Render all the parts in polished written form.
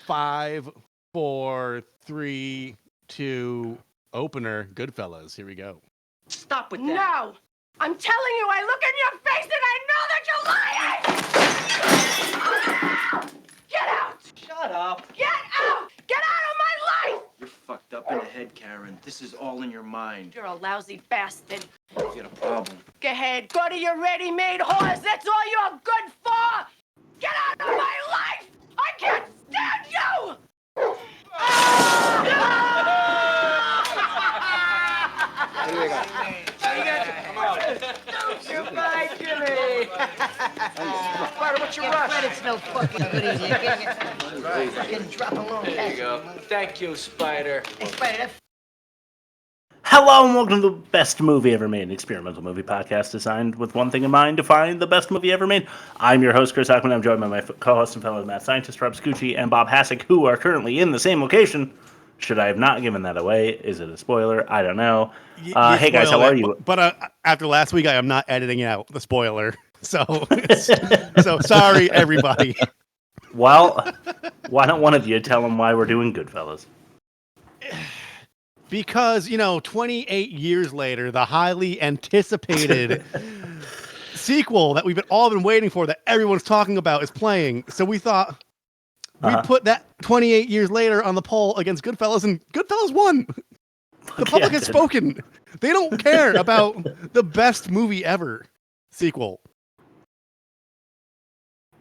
5, 4, 3, 2, opener, Goodfellas. Here we go. Stop with that. No! I'm telling you, I look in your face and I know that you're lying! Get out! Shut up. Get out! Get out of my life! You're fucked up in the head, Karen. This is all in your mind. You're a lousy bastard. You got a problem. Go ahead, go to your ready-made horse. That's all you're good for! Get out of my life! I can't stand you! Goodbye, Jimmy. Spider, what's your rush? It's no fucking good easy. Fucking drop a little cash. There you go. Thank you, Spider. Hey, Spider, Hello and welcome to the best movie ever made, an experimental movie podcast designed with one thing in mind, to find the best movie ever made. I'm your host, Chris Hockman. I'm joined by my co-host and fellow math scientist, Rob Scucci, and Bob Hassick, who are currently in the same location. Should I have not given that away? Is it a spoiler? I don't know. Hey guys, how are you? But after last week, I am not editing out the spoiler. So sorry, everybody. Well, why don't one of you tell them why we're doing Goodfellas? Because, 28 years later, the highly anticipated sequel that we've all been waiting for, that everyone's talking about, is playing. So we thought we'd put that 28 years later on the poll against Goodfellas, and Goodfellas won. The public has spoken. They don't care about the best movie ever sequel.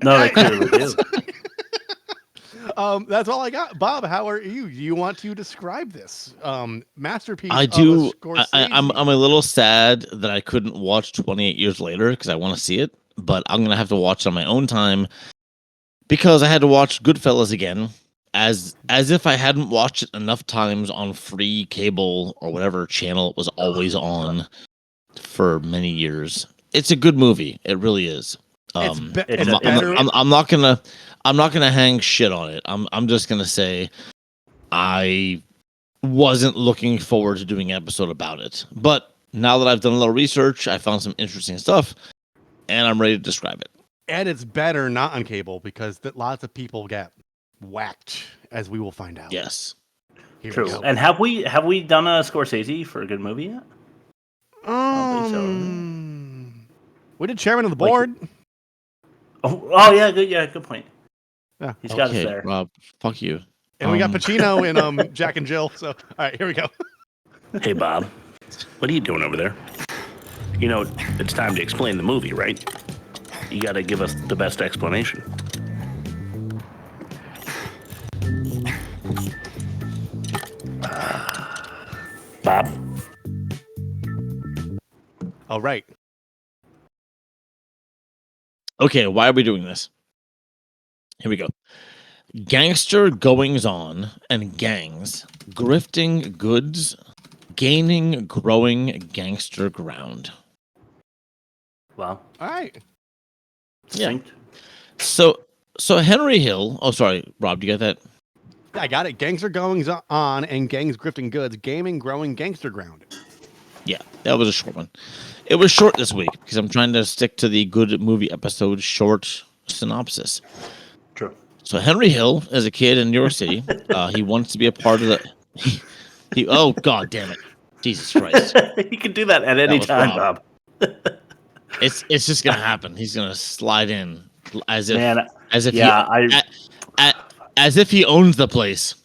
No, they clearly do. That's all I got. Bob, how are you? Do you want to describe this masterpiece? I do. Scorsese? I'm a little sad that I couldn't watch 28 years later because I want to see it, but I'm gonna have to watch it on my own time because I had to watch Goodfellas again, as if I hadn't watched it enough times on free cable or whatever channel it was always on for many years. It's a good movie. It really is. I'm not gonna hang shit on it. I'm just gonna say I wasn't looking forward to doing an episode about it. But now that I've done a little research, I found some interesting stuff, and I'm ready to describe it. And it's better not on cable because lots of people get whacked, as we will find out. Yes, Here True. we go. And have we done a Scorsese for a good movie yet? We did chairman of the board. Oh yeah, good point. Yeah. He's got us okay, there. Rob. Fuck you. And we got Pacino in Jack and Jill. So, all right, here we go. Hey, Bob. What are you doing over there? It's time to explain the movie, right? You got to give us the best explanation. Bob? All right. Okay, why are we doing this? Here we go. Gangster goings on and gangs, grifting goods, gaining growing gangster ground. Well, All right. succinct. So Henry Hill. Oh, sorry, Rob. Do you get that? Yeah, I got it. Gangs are goings on and gangs grifting goods, gaming growing gangster ground. Yeah, that was a short one. It was short this week because I'm trying to stick to the good movie episode short synopsis. True. So Henry Hill, as a kid in New York City, he wants to be a part of the. He oh god damn it, Jesus Christ! You can do that at any was time, Rob. Bob. It's just gonna happen. He's gonna slide in as if as if he owns the place.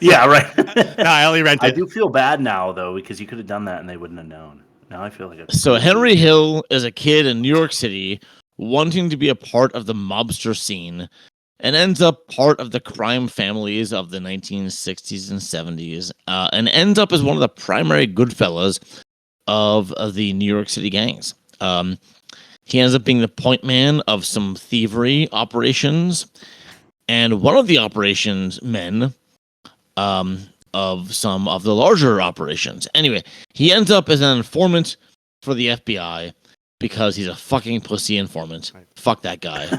Yeah, right. No, I only rented. I do feel bad now though because you could have done that and they wouldn't have known. Now I feel like it's So Henry Hill is a kid in New York City wanting to be a part of the mobster scene and ends up part of the crime families of the 1960s and 70s and ends up as one of the primary Goodfellas of the New York City gangs. He ends up being the point man of some thievery operations, and one of the operations men of some of the larger operations. Anyway, he ends up as an informant for the FBI because he's a fucking pussy informant. Right. Fuck that guy.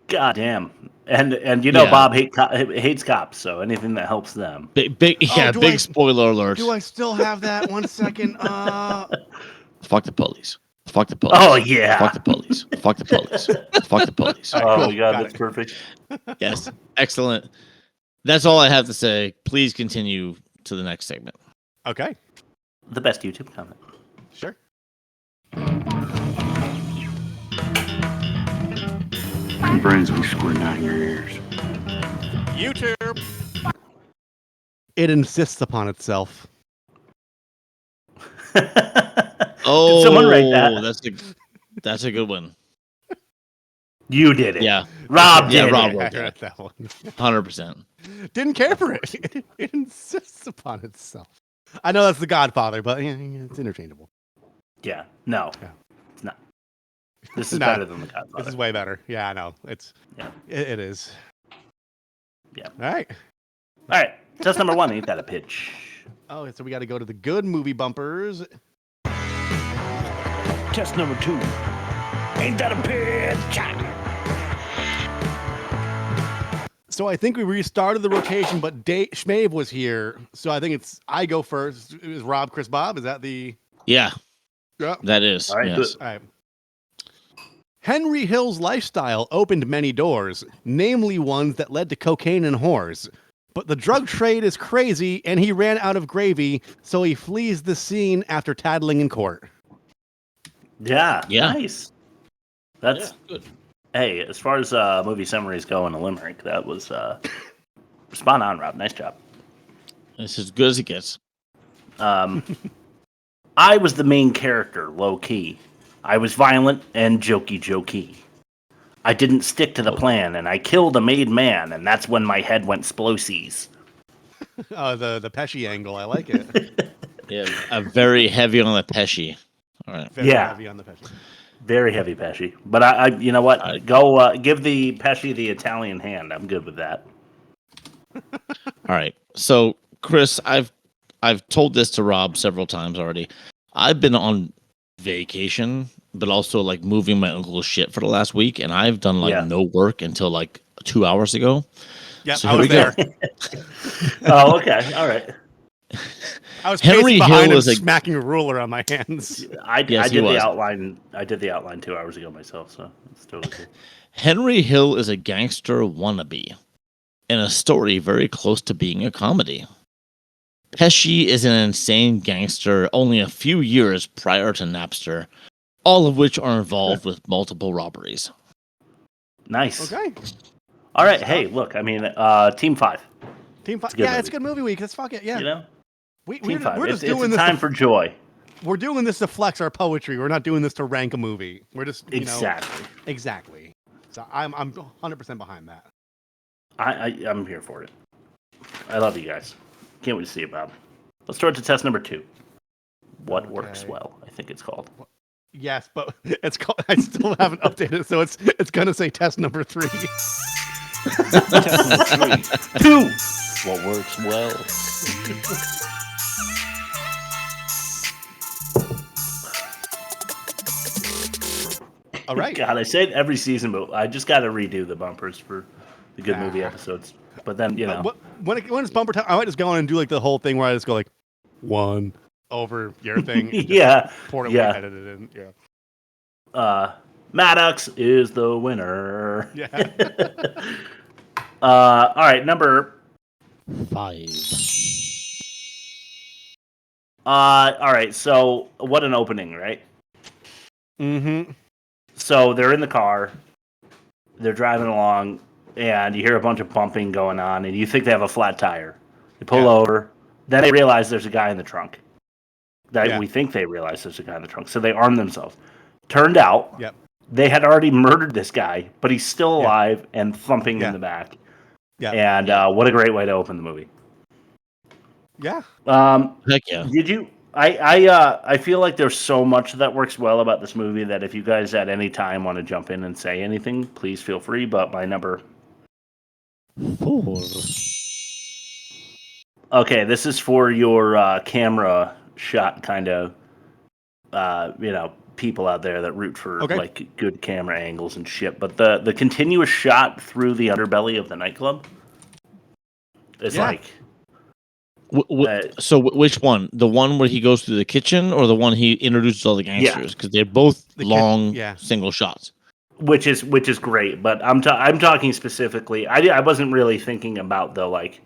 God damn. And Bob hates cops, so anything that helps them. Big spoiler alert. Do I still have that? 1 second. Fuck the police. Fuck the police. Oh, yeah. Fuck the police. Fuck the police. Fuck the police. Oh, my God, Got that's it. perfect. Yes. Excellent. That's all I have to say. Please continue to the next segment. Okay. The best YouTube comment. Sure. My brains will be squirting out of your ears. YouTube. It insists upon itself. Oh, someone write that? That's a good one. You did it. Yeah. Rob Yeah, did Rob it. wrote I read that. that one. 100%. Didn't care for it. It insists upon itself. I know that's The Godfather, but yeah, it's interchangeable. Yeah. No. Yeah. It's not. This is No, better than The Godfather. This is way better. Yeah, I know. Yeah. It is. Yeah. All right. All right. Test number 1. Ain't that a pitch? Oh, so we got to go to the good movie bumpers. Test number 2. Ain't that a bitch? So I think we restarted the rotation, but Schmave was here. So I think I go first. It was Rob, Chris, Bob. Is that the... Yeah, Yeah. that is. All right, yes. good. All right. Henry Hill's lifestyle opened many doors, namely ones that led to cocaine and whores. But the drug trade is crazy, and he ran out of gravy, so he flees the scene after tattling in court. Yeah. Yeah. Nice. That's good. Hey, as far as movie summaries go in a limerick, that was spot on, Rob. Nice job. It's as good as it gets. I was the main character, low key. I was violent and jokey. I didn't stick to the plan, and I killed a made man, and that's when my head went splosies. Oh, the Pesci angle. I like it. Yeah, very heavy on the Pesci. All right. Very Yeah. heavy on the Pesci. Very heavy Pesci. But I you know what? Go give the Pesci the Italian hand. I'm good with that. All right. So, Chris, I've told this to Rob several times already. I've been on vacation, but also like moving my uncle's shit for the last week, and I've done no work until like 2 hours ago. Yeah, So I here was we go. there. Oh, okay. All right. I was Henry pacing behind Hill him, is a- smacking a ruler on my hands. I Yes, he did was. the outline. I did the outline 2 hours ago myself, so it's totally cool. Henry Hill is a gangster wannabe, and a story very close to being a comedy. Pesci is an insane gangster only a few years prior to Napster, all of which are involved with multiple robberies. Nice. Okay. All right. Hey, look. I mean, Team 5. Team 5. a good Yeah, it's movie. a good movie week. Let's fuck it. Yeah. You know, We're Team 5. just It's doing a this. time for joy. We're doing this to flex our poetry. We're not doing this to rank a movie. We're just Exactly. Exactly. So I'm 100% behind that. I'm here for it. I love you guys. Can't wait to see it, Bob. Let's throw it to test number 2. What works Okay. well? I think it's called. Yes, but it's called. I still haven't updated it, so it's gonna say test number 3. Test number 3. 2. What works well? All right. God, I say it every season, but I just got to redo the bumpers for the good movie episodes. But then, you know. When it's bumper time, I might just go on and do like the whole thing where I just go like 1 over your thing. And just Yeah. Pour it Yeah. edit it in. Yeah. Maddox is the winner. Yeah. All right, number 5. all right, so what an opening, right? Mm-hmm. So they're in the car, they're driving along, and you hear a bunch of bumping going on, and you think they have a flat tire. They pull over, then they realize there's a guy in the trunk. We think they realize there's a guy in the trunk, so they arm themselves. Turned out, they had already murdered this guy, but he's still alive and thumping in the back. Yeah. And what a great way to open the movie. Yeah. Heck yeah. Did you? I feel like there's so much that works well about this movie that if you guys at any time want to jump in and say anything, please feel free. But my number 4. Okay, this is for your camera shot kind of, people out there that root for like good camera angles and shit. But the continuous shot through the underbelly of the nightclub is like Which one? The one where he goes through the kitchen, or the one he introduces all the gangsters? Because they're both long single shots. Which is great, but I'm talking specifically. I wasn't really thinking about the like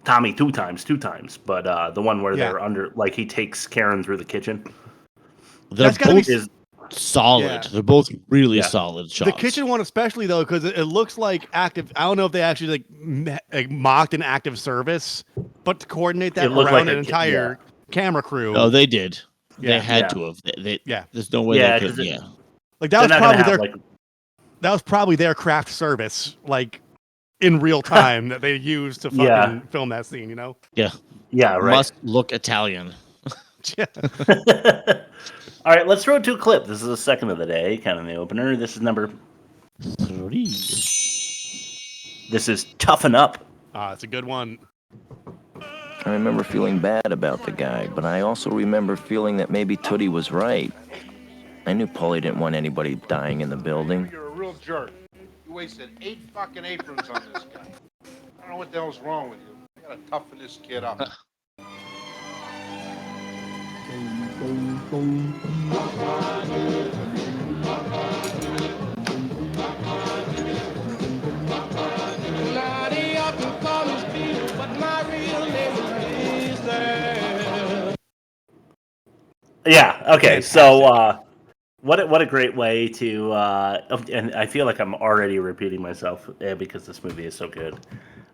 Tommy two times, but the one where they're under, like he takes Karen through the kitchen. They're both solid. Yeah. They're both really solid shots. The kitchen one, especially though, because it looks like active. I don't know if they actually like mocked an active service, but to coordinate that around like an entire camera crew. Oh, they did. They had to have. There's no way they could. Like that was probably their. That was probably their craft service, like in real time that they used to fucking film that scene. You know? Yeah. Yeah. Right. Must look Italian. All right, let's throw it to a clip. This is the second of the day, kind of the opener. This is number 3. This is Toughen Up. It's a good one. I remember feeling bad about the guy, but I also remember feeling that maybe Tootie was right. I knew Paulie didn't want anybody dying in the building. You're a real jerk. You wasted 8 fucking aprons on this guy. I don't know what the hell's wrong with you. You gotta toughen this kid up. Yeah. Okay. So, what a great way to, and I feel like I'm already repeating myself because this movie is so good.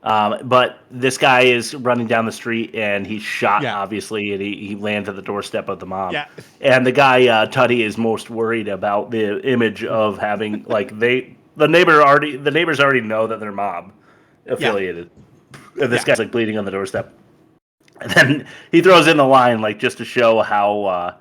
But this guy is running down the street and he's shot, obviously, and he lands at the doorstep of the mob. Yeah. And the guy, Tutty, is most worried about the image of having like the neighbors already know that they're mob affiliated. Yeah. And this guy's like bleeding on the doorstep. And then he throws in the line like just to show how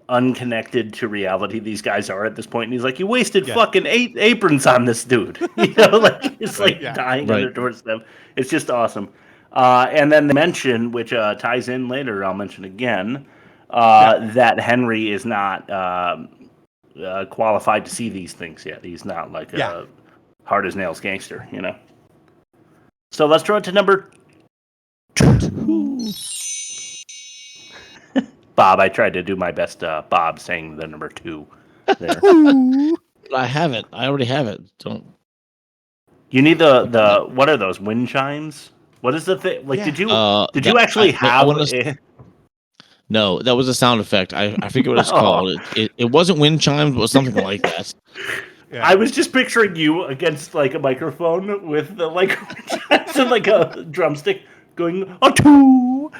unconnected to reality these guys are at this point. And he's like, "You wasted fucking 8 aprons on this dude." You know, like it's like dying on their doorstep. It's just awesome. And then they mention, which ties in later, I'll mention again, that Henry is not qualified to see these things yet. He's not like a hard as nails gangster, you know. So let's throw it to number 2. Bob, I tried to do my best Bob saying the number 2 there. I have it. I already have it. Don't. You need the what are those wind chimes? What is the thing? Like, did you actually have? No, that was a sound effect. I forget what it's called. It wasn't wind chimes, but it was something like that. Yeah. I was just picturing you against like a microphone with the like and like a drumstick going two.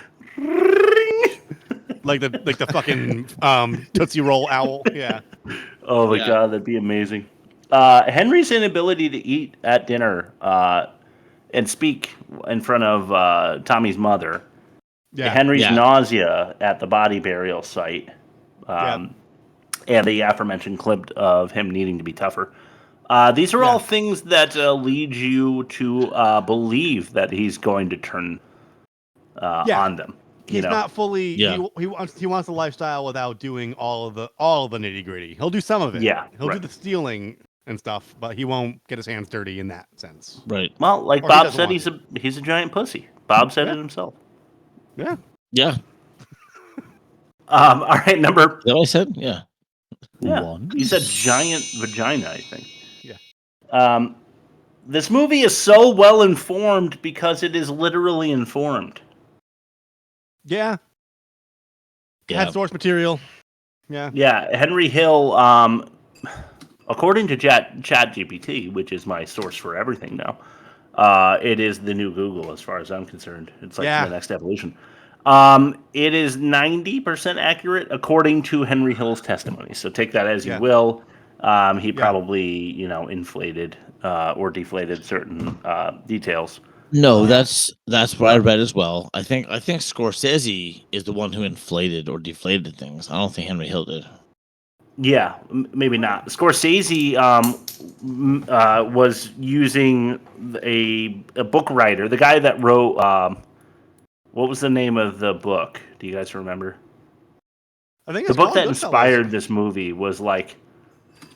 like the fucking Tootsie Roll owl. Yeah. Oh my god, that'd be amazing. Henry's inability to eat at dinner and speak in front of Tommy's mother. Yeah. Henry's nausea at the body burial site. And the aforementioned clip of him needing to be tougher. These are all things that lead you to believe that he's going to turn on them. He's not fully. Yeah. He wants the lifestyle without doing all of the nitty gritty. He'll do some of it. Yeah, he'll do the stealing and stuff, but he won't get his hands dirty in that sense. Right. Well, like Bob said, he's a giant pussy. Bob said it himself. Yeah. Yeah. All right, number. That I said, yeah. One. You said giant vagina, I think. Yeah. This movie is so well informed because it is literally informed. Yeah. Had source material. Yeah. Yeah. Henry Hill, according to ChatGPT, which is my source for everything now, it is the new Google as far as I'm concerned. It's like the next evolution. It is 90% accurate according to Henry Hill's testimony. So take that as you will. He probably, inflated or deflated certain details. No, that's what I read as well. I think Scorsese is the one who inflated or deflated things. I don't think Henry Hill did. Yeah, maybe not. Scorsese was using a book writer, the guy that wrote. What was the name of the book? Do you guys remember? I think the book that inspired this movie was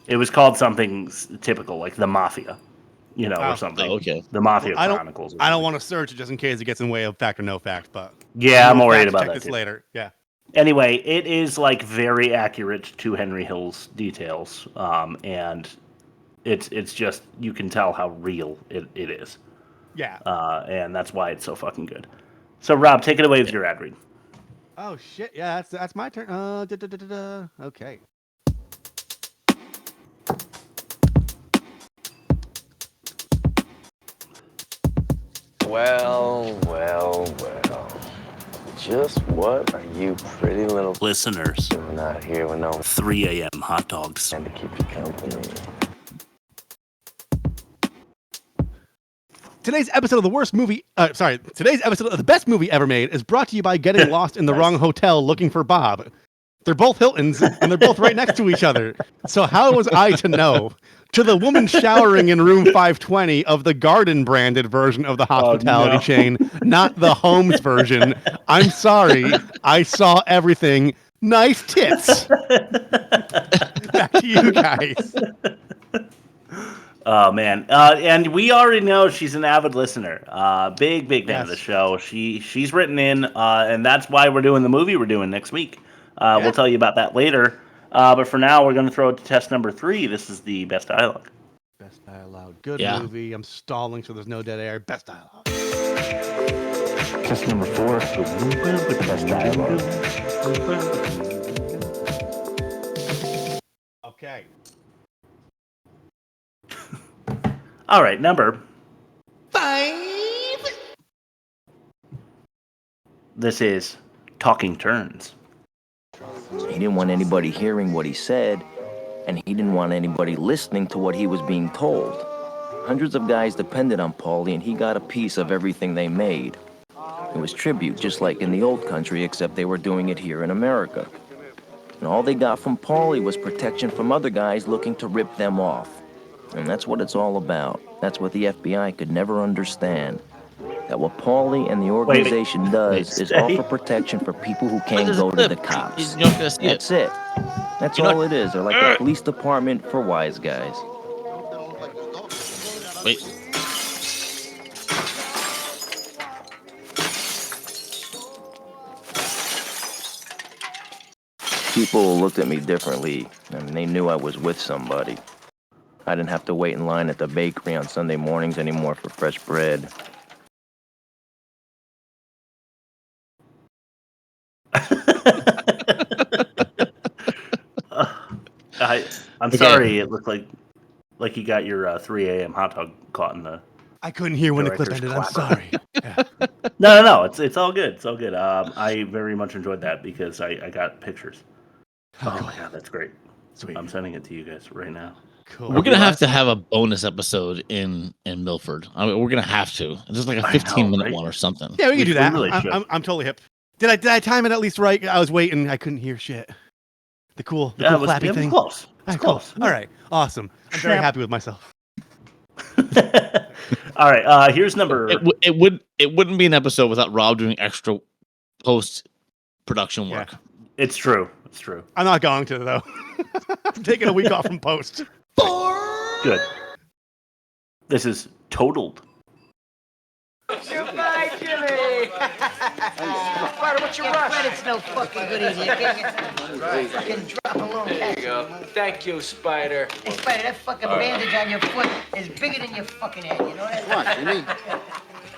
it was called something typical, like The Mafia. or something. Oh, okay. The Mafia I don't- Chronicles. I don't want to search it just in case it gets in the way of fact or no fact, but Yeah, I'm worried about check that this too. later. Yeah. Anyway, it is like very accurate to Henry Hill's details, and it's just you can tell how real it is, Yeah. and that's why it's so fucking good. So, Rob, take it away with your ad read. Oh shit! Yeah, that's my turn. Okay. Well. Just what are you pretty little Listeners, doing out here with no 3 a.m. hot dogs. man to keep you company? Today's episode of the worst movie. Today's episode of the best movie ever made is brought to you by getting lost in the wrong hotel looking for Bob. They're both Hiltons, and they're both right next to each other. So how was I to know? To the woman showering in room 520 of the Garden branded version of the hospitality chain, not the Holmes version. I'm sorry. I saw everything. Nice tits. Back to you guys. Oh man, and we already know she's an avid listener. Big fan of the show. She's written in, and that's why we're doing the movie we're doing next week. We'll tell you about that later. But for now, we're going to throw it to test number 3. This is the best dialogue. Best dialogue. Good movie. I'm stalling so there's no dead air. Best dialogue. Test number 4. Best dialogue. Okay. All right, number 5. This is Talking Turns. He didn't want anybody hearing what he said, and he didn't want anybody listening to what he was being told. Hundreds of guys depended on Paulie, and he got a piece of everything they made. It was tribute, just like in the old country, except they were doing it here in America. And all they got from Paulie was protection from other guys looking to rip them off. And that's what it's all about. That's what the FBI could never understand. That what Paulie and the organization does is offer protection for people who can't go to the cops. That's it. That's all it is. They're like the police department for wise guys. Wait. People looked at me differently, and they knew I was with somebody. I didn't have to wait in line at the bakery on Sunday mornings anymore for fresh bread. I'm sorry. It looked like you got your 3 a.m. hot dog caught in the. I couldn't hear when the clip director's ended. I'm clapper. sorry. Yeah. No. It's all good. It's all good. I very much enjoyed that because I got pictures. Oh my god, that's great. Sweet. I'm sending it to you guys right now. Cool. We're gonna have to have a bonus episode in Milford. I mean, we're gonna have to. Just like a 15-minute one or something. Yeah, we can do that. really should. I'm totally hip. Did I time it at least right? I was waiting. I couldn't hear shit. The cool clappy thing. Close. All right, close. All right, awesome. I'm very happy with myself. All right, here's number. It wouldn't be an episode without Rob doing extra post production work. Yeah. It's true. I'm not going to though. I'm taking a week off from post. Good. This is Totaled. Goodbye, Jimmy. Spider, what's your rush? It's no fucking good easy. You can drop a little There you go. Thank you, Spider. Hey, Spider, that fucking bandage on your foot is bigger than your fucking head, you know that? What, Jimmy?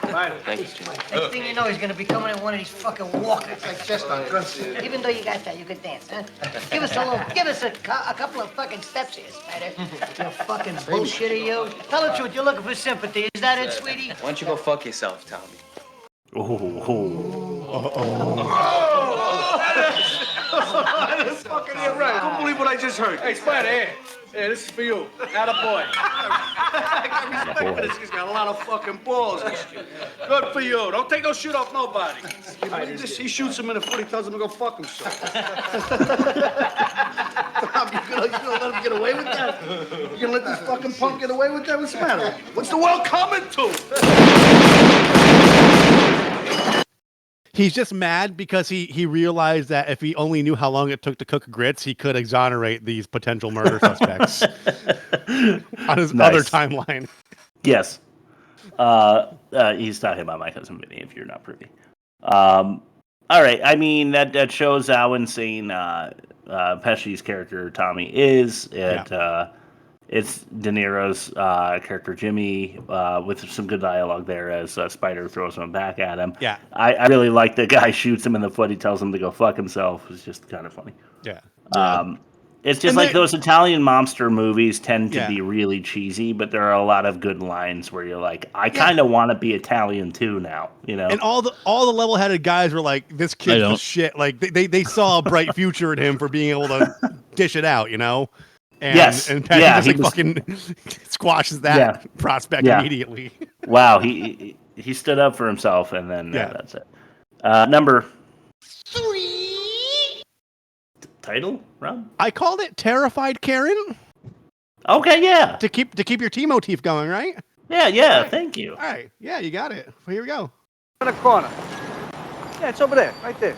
Thank you, Jimmy. Next thing you know, he's gonna be coming in one of these fucking walkers. Like just on Gunston. Even though you got that, you could dance, huh? Give us a couple of fucking steps here, Spider. You fucking bullshitter, you. Tell the truth, you're looking for sympathy. Is that it, sweetie? Why don't you go fuck yourself, Tommy? That's fucking right. I don't believe what I just heard. Hey, Spider, hey. Hey, this is for you. Not a boy. I got respect for this. He's got a lot of fucking balls. Good for you. Don't take no shit off nobody. He shoots him in the foot. He tells him to go fuck himself. Tom, you gonna let him get away with that? You gonna let this fucking punk get away with that? What's the matter? What's the world coming to? He's just mad because he realized that if he only knew how long it took to cook grits, he could exonerate these potential murder suspects on his other timeline. Yes. He's talking about My Cousin Vinny, if you're not privy. All right. I mean, that shows how insane Pesci's character, Tommy, is. It's De Niro's character, Jimmy, with some good dialogue there as Spider throws him back at him. Yeah. I really like the guy shoots him in the foot. He tells him to go fuck himself. It's just kind of funny. Yeah. It's just And like those Italian monster movies tend to Yeah. be really cheesy, but there are a lot of good lines where you're like, I kind of want to be Italian too now, you know? And all the level-headed guys were like, this kid's the shit. Like they saw a bright future in him for being able to dish it out, you know? And, Yes. And Pesci Yeah, just fucking squashes that prospect immediately. Wow, he stood up for himself, and then that's it. Number 3. Title, Rob? I called it Terrified Karen. Okay, yeah. To keep your T motif going, right? Yeah, thank you. All right. Yeah, you got it. Well, here we go. In the corner. Yeah, it's over there, right there.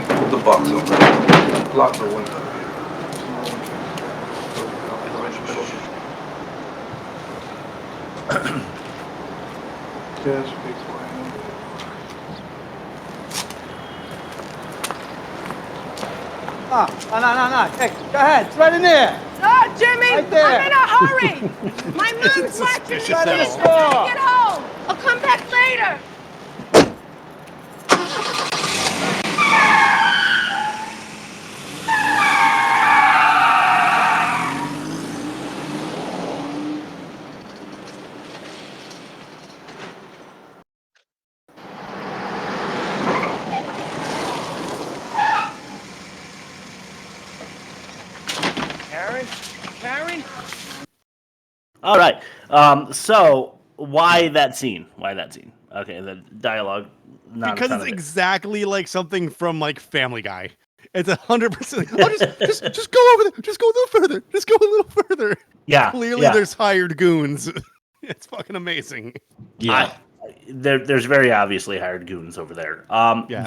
Put the box over there. Lock the window. No. Hey, go ahead. It's right in there. No, Jimmy, Right there. I'm in a hurry. My mom's watching me. Right in the I store. gotta get home. I'll come back later. Karen? All right. So why that scene? Okay, the dialogue. Not Because it's exactly like something from like Family Guy. It's 100%. Oh, just go over there. Just go a little further. Just go a little further. Yeah. Clearly, there's hired goons. It's fucking amazing. Yeah. There's very obviously hired goons over there.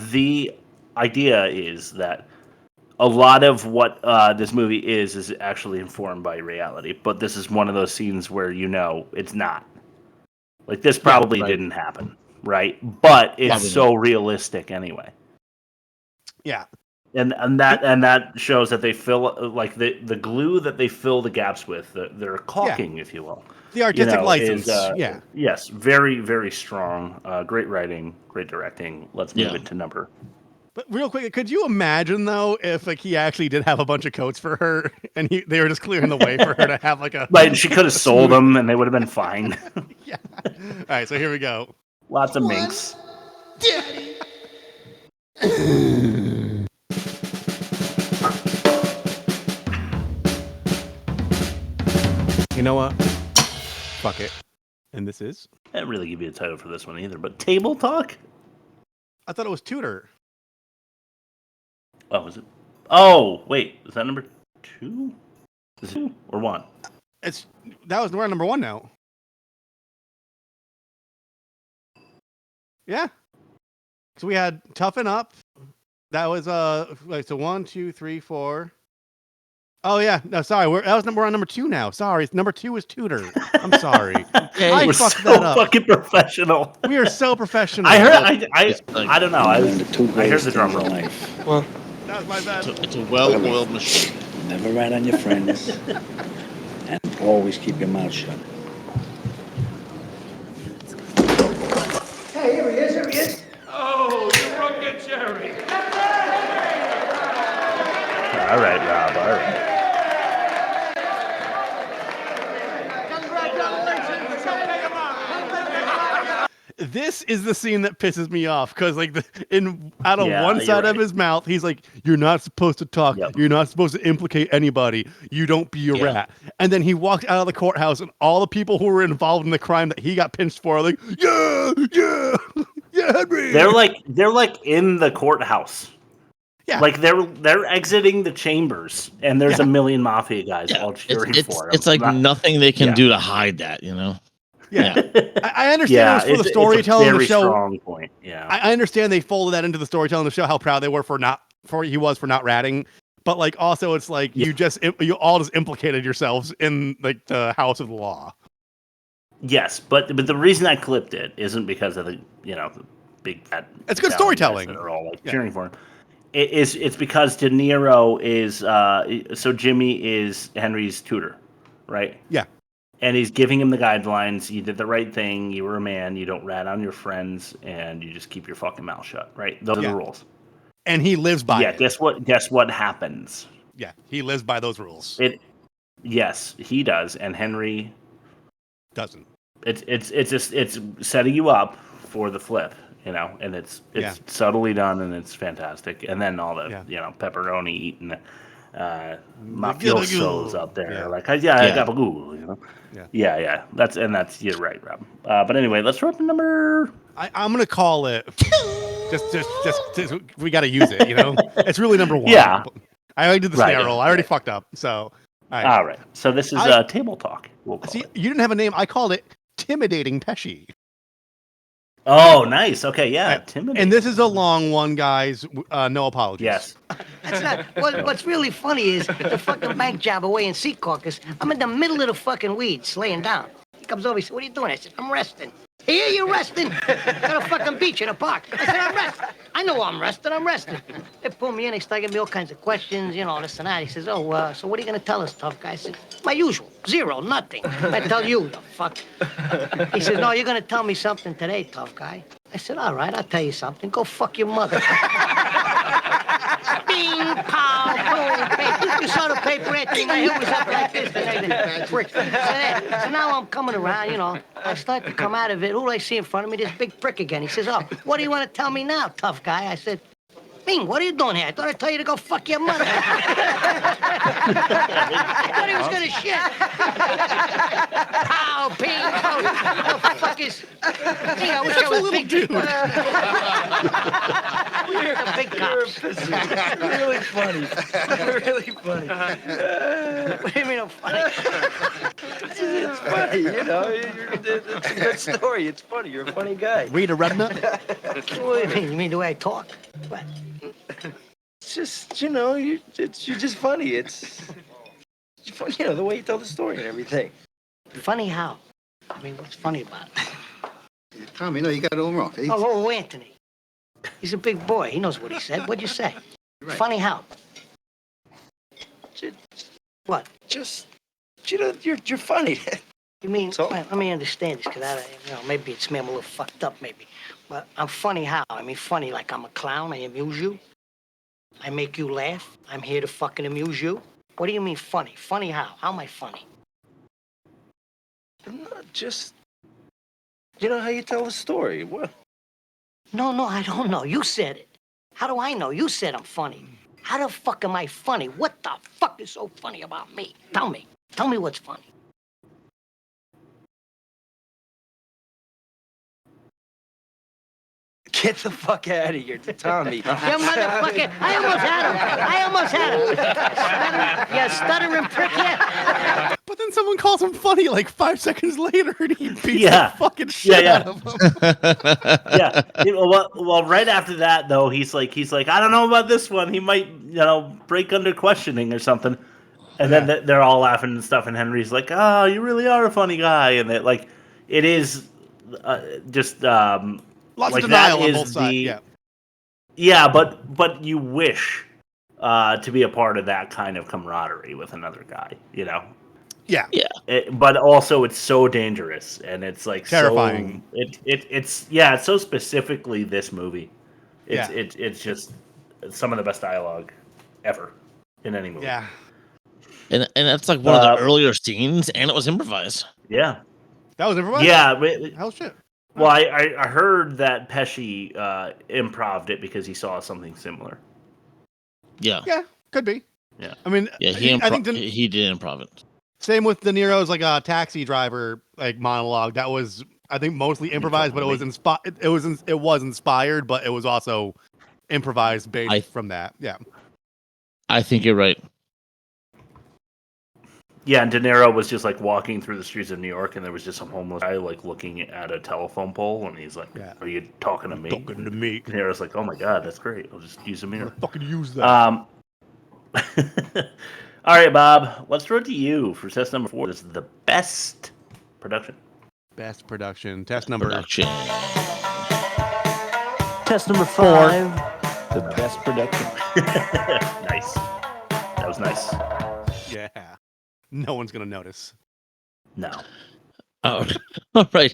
The idea is that a lot of what this movie is actually informed by reality, but this is one of those scenes where it's not. Like this probably didn't happen, right? But it's so realistic anyway. Yeah. And that shows that they fill like the glue that they fill the gaps with, they're caulking, if you will. The artistic license. Yes, very, very strong. Great writing, great directing. Let's move it to number. But real quick, could you imagine though if like he actually did have a bunch of coats for her and they were just clearing the way for her to have like a Right, she could have sold them and they would have been fine. Yeah. All right, so here we go. Lots of minks. Daddy. You know what? Fuck it. And this is? I didn't really give you a title for this one either, but Table Talk? I thought it was Tudor. Oh, is it? Oh, wait. Is that number 2? Is it 2 or 1? We're on number 1 now. Yeah. So we had Toughen Up. That was so 1, 2, 3, 4. Oh yeah, no, sorry. We're on number 2 now. Sorry, number 2 is Tudor. I'm sorry. I We're fucked so that up. fucking professional. We are so professional. I heard. I don't know. I heard the drum roll. Well, that was my bad. It's a well-oiled machine. Never rat on your friends, and always keep your mouth shut. Hey, here he is. Oh, you rugged Jerry. All right, Rob. All right. This is the scene that pisses me off because, like, out of Yeah, one you're side of right. his mouth, he's like, "You're not supposed to talk. Yep. You're not supposed to implicate anybody. You don't be a rat." And then he walked out of the courthouse, and all the people who were involved in the crime that he got pinched for are like, "Yeah, Henry." They're like in the courthouse. Yeah. Like they're exiting the chambers, and there's a million mafia guys all cheering for him. It's like nothing they can do to hide that, Yeah. I understand it was for the storytelling of the show. Strong point. Yeah. I understand they folded that into the storytelling of the show, how proud they were for not ratting. But like also it's like you all just implicated yourselves in like the house of the law. Yes, but the reason I clipped it isn't because of the the big fat. It's good storytelling. That are all like cheering for him. It's because De Niro is so Jimmy is Henry's tutor, right? Yeah. And he's giving him the guidelines. You did the right thing. You were a man. You don't rat on your friends, and you just keep your fucking mouth shut. Right? Those are the rules. And he lives by it. Guess what happens? Yeah, he lives by those rules. Yes, he does, and Henry doesn't. It's setting you up for the flip, and it's subtly done, and it's fantastic. And then all the pepperoni eating mafiosos out there, like gabagool, Yeah. That's you're right, Rob. But anyway, let's throw up the number. I'm gonna call it. just we got to use it. It's really number 1. Yeah. I already did the snare roll. I already fucked up. So all right. So this is table talk. We'll call it. You didn't have a name. I called it Intimidating Pesci. Oh, nice. Okay, yeah. Intimidating. And this is a long one, guys. No apologies. Yes. That's not. What's really funny is the fucking bank job away in Sea Caucus. I'm in the middle of the fucking weeds, laying down. He comes over. He said, "What are you doing?" I said, "I'm resting." "Here, you're resting?" "Got a fucking beach in a park." I said, "I'm resting." "I know I'm resting. I'm resting." They pull me in. They start giving me all kinds of questions, this and that. He says, "Oh, so what are you gonna tell us, tough guy?" I said, "My usual. 0, nothing. I tell you, the fuck." He says, "No, you're gonna tell me something today, tough guy." I said, "All right, I'll tell you something. Go fuck your mother." Bing, pow, boom, bing. You saw the paper, my head was up like this. So now I'm coming around, I start to come out of it. Who do I see in front of me? This big prick again. He says, "Oh, what do you want to tell me now, tough guy?" I said, "Bing, what are you doing here? I thought I'd tell you to go fuck your mother." I thought he was going to shit. Pow, ping, pow. The fuck is... Gee, I wish I was big. Dude. You're a big cop. Really funny. Really funny. What do you mean I'm funny? It's funny, it's a good story. It's funny. You're a funny guy. Read a red nut? What do you mean? You mean the way I talk? What? It's just, you're just funny. It's funny, the way you tell the story and everything. Funny how? I mean, what's funny about it? Tommy, no, you got it all wrong. Oh, Anthony. He's a big boy. He knows what he said. What'd you say? Right. Funny how? What? Just, you're funny. You mean, So? well, let me understand this, because maybe it's me, I'm a little fucked up, maybe. But I'm funny how? I mean, funny like I'm a clown, I amuse you. I make you laugh. I'm here to fucking amuse you. What do you mean funny? Funny how? How am I funny? No, just, how you tell the story. What? No, I don't know. You said it. How do I know? You said I'm funny. How the fuck am I funny? What the fuck is so funny about me? Tell me. Tell me what's funny. Get the fuck out of here, Tommy. You motherfucker. I almost had him. You stuttering prick here. But then someone calls him funny like 5 seconds later, and he beats the fucking shit out of him. Well, right after that though, he's like, I don't know about this one. He might, break under questioning or something. And then they're all laughing and stuff, and Henry's like, "Oh, you really are a funny guy," and it is just. Lots of denial on both sides. Yeah, but you wish to be a part of that kind of camaraderie with another guy, Yeah. But also, it's so dangerous, and it's like terrifying. It's so specifically this movie. It's just some of the best dialogue ever in any movie. Yeah. And that's like one of the earlier scenes, and it was improvised. Yeah. That was improvised? Yeah. Hell shit. Well, I heard that Pesci improv'd it because he saw something similar. Yeah. Yeah, could be. Yeah. I mean, I think he did improv it. Same with De Niro's like a taxi driver monologue. That was, I think, mostly improvised, but it was inspired. But it was also improvised based from that. Yeah. I think you're right. Yeah, and De Niro was just like walking through the streets of New York, and there was just some homeless guy like looking at a telephone pole, and he's like, "Are you talking to me?" Talking to me. De Niro's like, "Oh my god, that's great! I'll just use a mirror." Fucking use that. All right, Bob. Let's throw it to you for test number 4. This is the best production. Best production. Test number. Production. Test number 5. The best production. Nice. That was nice. Yeah. No one's gonna notice. No. Oh, all right.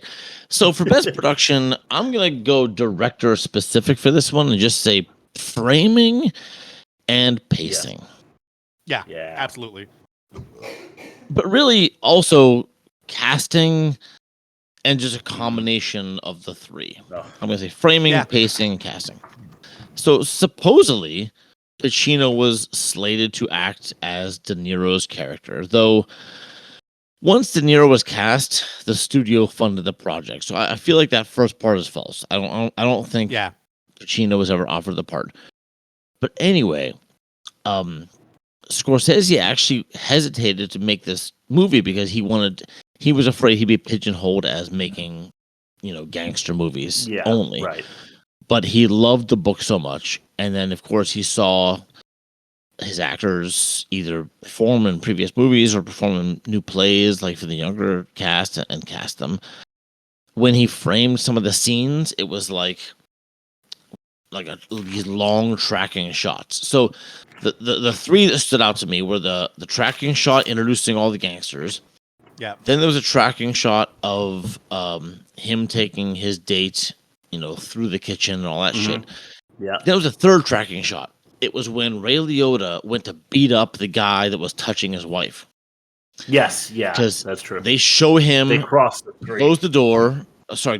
So for best production, I'm gonna go director specific for this one and just say framing and pacing. Yeah. Absolutely. But really also casting and just a combination of the three. I'm gonna say framing, pacing, casting. So supposedly Pacino was slated to act as De Niro's character, though once De Niro was cast, the studio funded the project. So I feel like that first part is false. I don't think Pacino was ever offered the part. But anyway, Scorsese actually hesitated to make this movie because he was afraid he'd be pigeonholed as making, gangster movies only. Right. But he loved the book so much, and then of course he saw his actors either perform in previous movies or perform in new plays, like for the younger cast, and cast them. When he framed some of the scenes, it was like these long tracking shots. So the three that stood out to me were the tracking shot introducing all the gangsters. Yeah. Then there was a tracking shot of him taking his date, through the kitchen and all that shit. Yeah. There was a third tracking shot. It was when Ray Liotta went to beat up the guy that was touching his wife. Yes, yeah, because that's true. They show him They cross the street. close the door.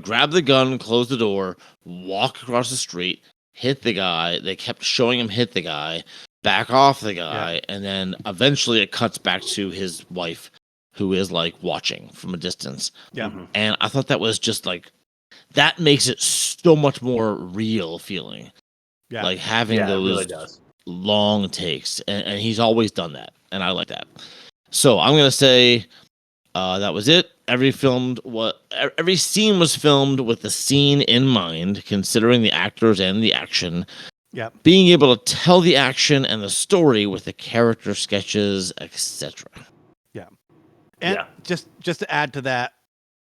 Grab the gun, close the door, walk across the street, hit the guy. They kept showing him hit the guy, back off the guy, and then eventually it cuts back to his wife, who is like watching from a distance. Yeah. And I thought that was just like, that makes it so much more real feeling. Yeah. Like having those it really does. long takes. And he's always done that. And I like that. So I'm going to say that was it. Every scene was filmed with the scene in mind, considering the actors and the action. Yeah. Being able to tell the action and the story with the character sketches, etc. Yeah. And just to add to that,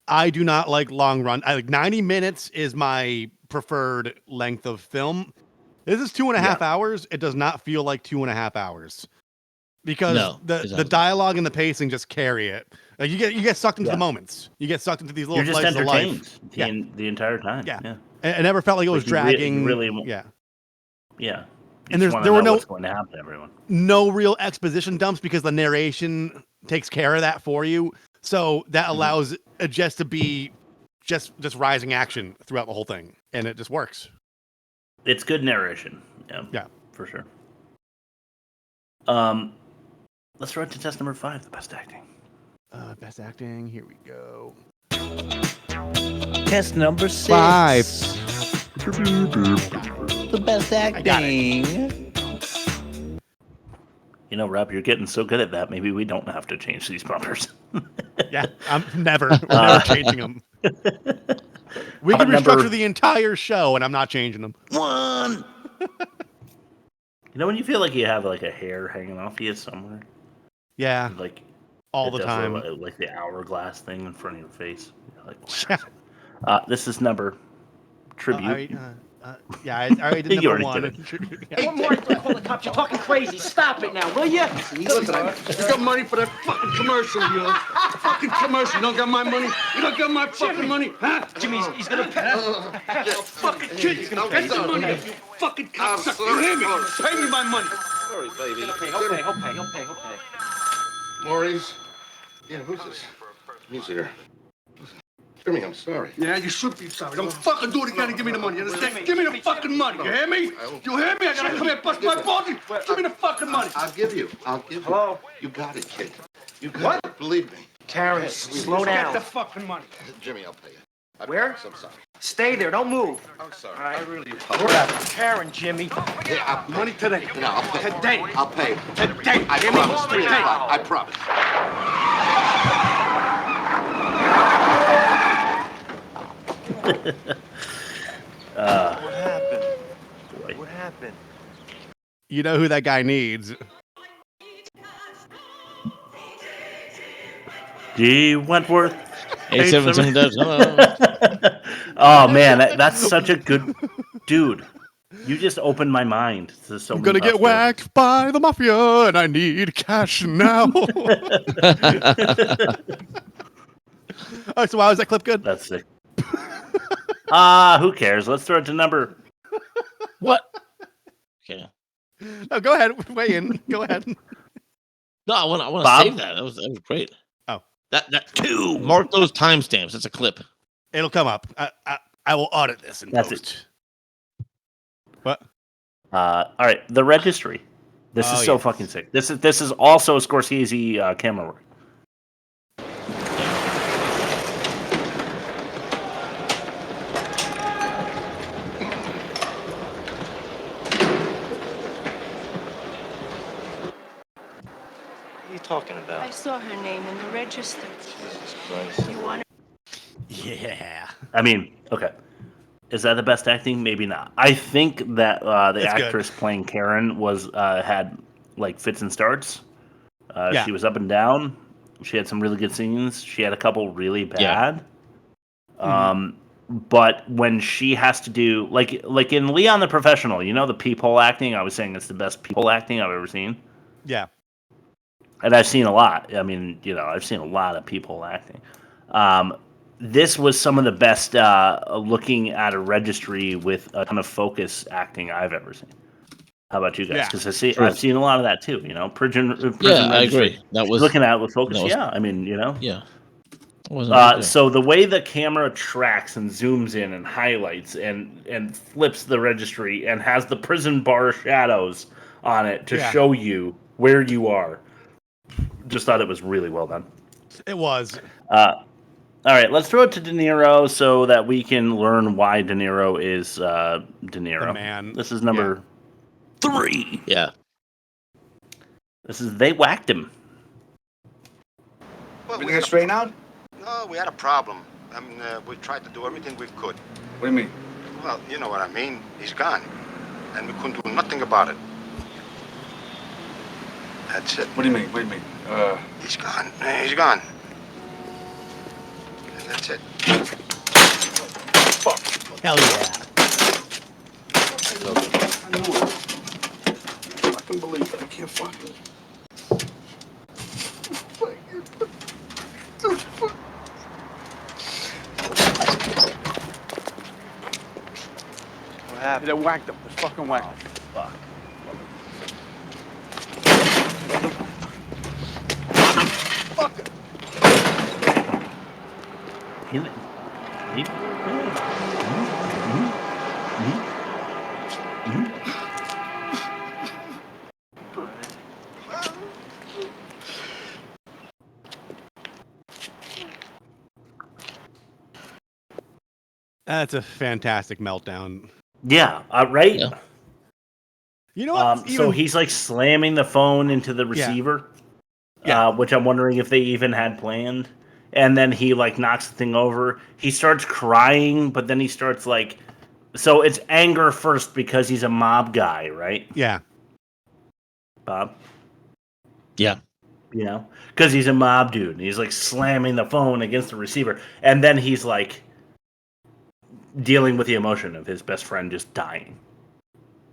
I do not like long run. 90 minutes is my preferred length of film. This is 2.5 hours. It does not feel like 2.5 hours because the dialogue and the pacing just carry it. Like you get sucked into the moments. You get sucked into these little slices of life. The entire time. Yeah. It never felt like it was dragging. Yeah. And there were no what's going to happen to everyone. No real exposition dumps because the narration takes care of that for you. So that allows it just to be just rising action throughout the whole thing, and it just works. It's good narration. Yeah, for sure. Let's run to test number 5, the best acting. Best acting. Here we go. Test number 6. 5. The best acting. Rob, you're getting so good at that. Maybe we don't have to change these bumpers. Yeah, we're never changing them. We can restructure the entire show, and I'm not changing them. 1. When you feel like you have like a hair hanging off you somewhere? Yeah. Like all the time. Like the hourglass thing in front of your face. You're like, wow. This is number tribute. I already did number 1. Hey, one more, I call the cops. You're talking crazy. Stop it now, will you? Listen, you got money for that fucking commercial, you know? Fucking commercial. You don't got my money? You don't got my fucking money? Huh? Jimmy, he's gonna pay. Fucking kid, he's gonna pay the money. You fucking cocksucker. You hear me? Pay me my money. Sorry, baby. He'll pay. Maurice? Yeah, who's this? He's here. Jimmy, I'm sorry. Yeah, you should be sorry. Don't fucking do it again and give me the money. You understand? Give me the fucking money. You hear me? You hear me? I gotta come here and bust my balls. Give me the fucking money. I'll give you. Hello? You got it, kid. You got it. Believe me. Terrence, slow down. Get the fucking money. Jimmy, I'll pay you. Where? I'm sorry. Stay there. Don't move. I'm sorry. All right. I really Whatever. Karen, Jimmy. Yeah, money today. No, I'll pay. Today. I'll pay. Today. I Give me promise. all 3 today. o'clock. I promise. What happened? What happened? You know who that guy needs. G. Wentworth. 877. Oh man, that's such a good dude. You just opened my mind to so I'm many gonna get possibilities. whacked by the mafia, and I need cash now. All right, so why was that clip good? That's sick. Who cares? Let's throw it to number. What? Okay. No, go ahead. Weigh in. Go ahead. No, I want to Bob? save that. That was great. Oh. That two. Mark those timestamps. That's a clip. It'll come up. I will audit this in That's post. What? All right, The Registry. This is so fucking sick. This is also Scorsese camera work. What are you talking about? I saw her name in the register. Jesus Christ. You want Yeah. I mean, okay. Is that the best acting? Maybe not. I think that the It's actress good. playing Karen was had like fits and starts. Yeah. She was up and down. She had some really good scenes. She had a couple really bad. But when she has to do like in Leon the Professional, you know the peephole acting. I was saying it's the best peephole acting I've ever seen, Yeah. and I've seen a lot. I mean, I've seen a lot of peephole acting. This was some of the best looking at a registry with a ton of focus acting I've ever seen. How about you guys? Yeah. Because True. I've seen a lot of that too. Prison Yeah, I registry. agree. That She's was looking at it with focus. that was- Yeah, I mean, Yeah. It wasn't right there. So the way the camera tracks and zooms in and highlights and flips the registry and has the prison bar shadows on it to Yeah. show you where you are. Just thought it was really well done. It was. All right, let's throw it to De Niro so that we can learn why De Niro is De Niro. The man. This is number 3. Yeah. This is They Whacked Him. Well, Everything straightened out? No, we had a problem. I mean, we tried to do everything we could. What do you mean? Well, you know what I mean. He's gone. And we couldn't do nothing about it. That's it. What do you mean? What do you mean? He's gone. He's gone. And that's it. Hell yeah. I knew it. I can believe it. I can't fucking. What happened? They whacked him. They fucking whacked him. Fuck. That's a fantastic meltdown. Yeah, right? Yeah. You know what? So he's like slamming the phone into the receiver, which I'm wondering if they even had planned. And then he like knocks the thing over. He starts crying, but then he starts like, so it's anger first because he's a mob guy, right? Yeah. Bob? Yeah. Because he's a mob dude. And he's like slamming the phone against the receiver. And then he's like dealing with the emotion of his best friend just dying.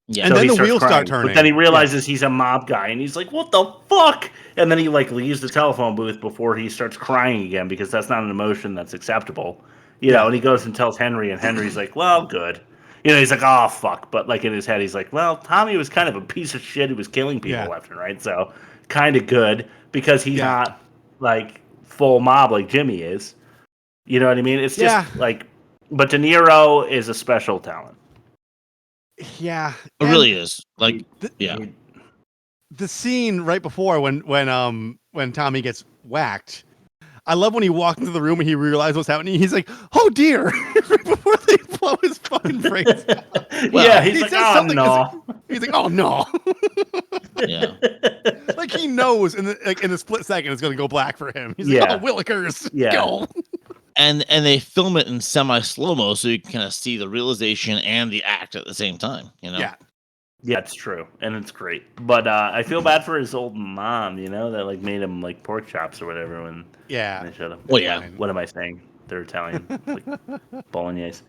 Yeah. And So then he the starts wheels crying, start turning. But then he realizes he's a mob guy, and he's like, "What the fuck?" And then he like leaves the telephone booth before he starts crying again because that's not an emotion that's acceptable, And he goes and tells Henry, and Henry's like, "Well, good." He's like, "Oh fuck," but like in his head, he's like, "Well, Tommy was kind of a piece of shit who was killing people left and right, so kind of good because he's not like full mob like Jimmy is." You know what I mean? It's just like, but De Niro is a special talent. Yeah. It really is. Like, The scene right before when Tommy gets whacked, I love when he walked into the room and he realized what's happening. He's like, "Oh dear!" Before they blow his fucking brains out. Yeah, he's he like, says "Oh something, no." He's like, "Oh no!" Yeah. Like he knows in the split second it's going to go black for him. He's Yeah. like, "Oh, Willikers, Yeah. go!" And they film it in semi slow mo, so you can kind of see the realization and the act at the same time. You know. Yeah. Yeah, it's true, and it's great. But I feel bad for his old mom, that like made him like pork chops or whatever when they showed up. Well, yeah. What am I saying? They're Italian, like bolognese. Just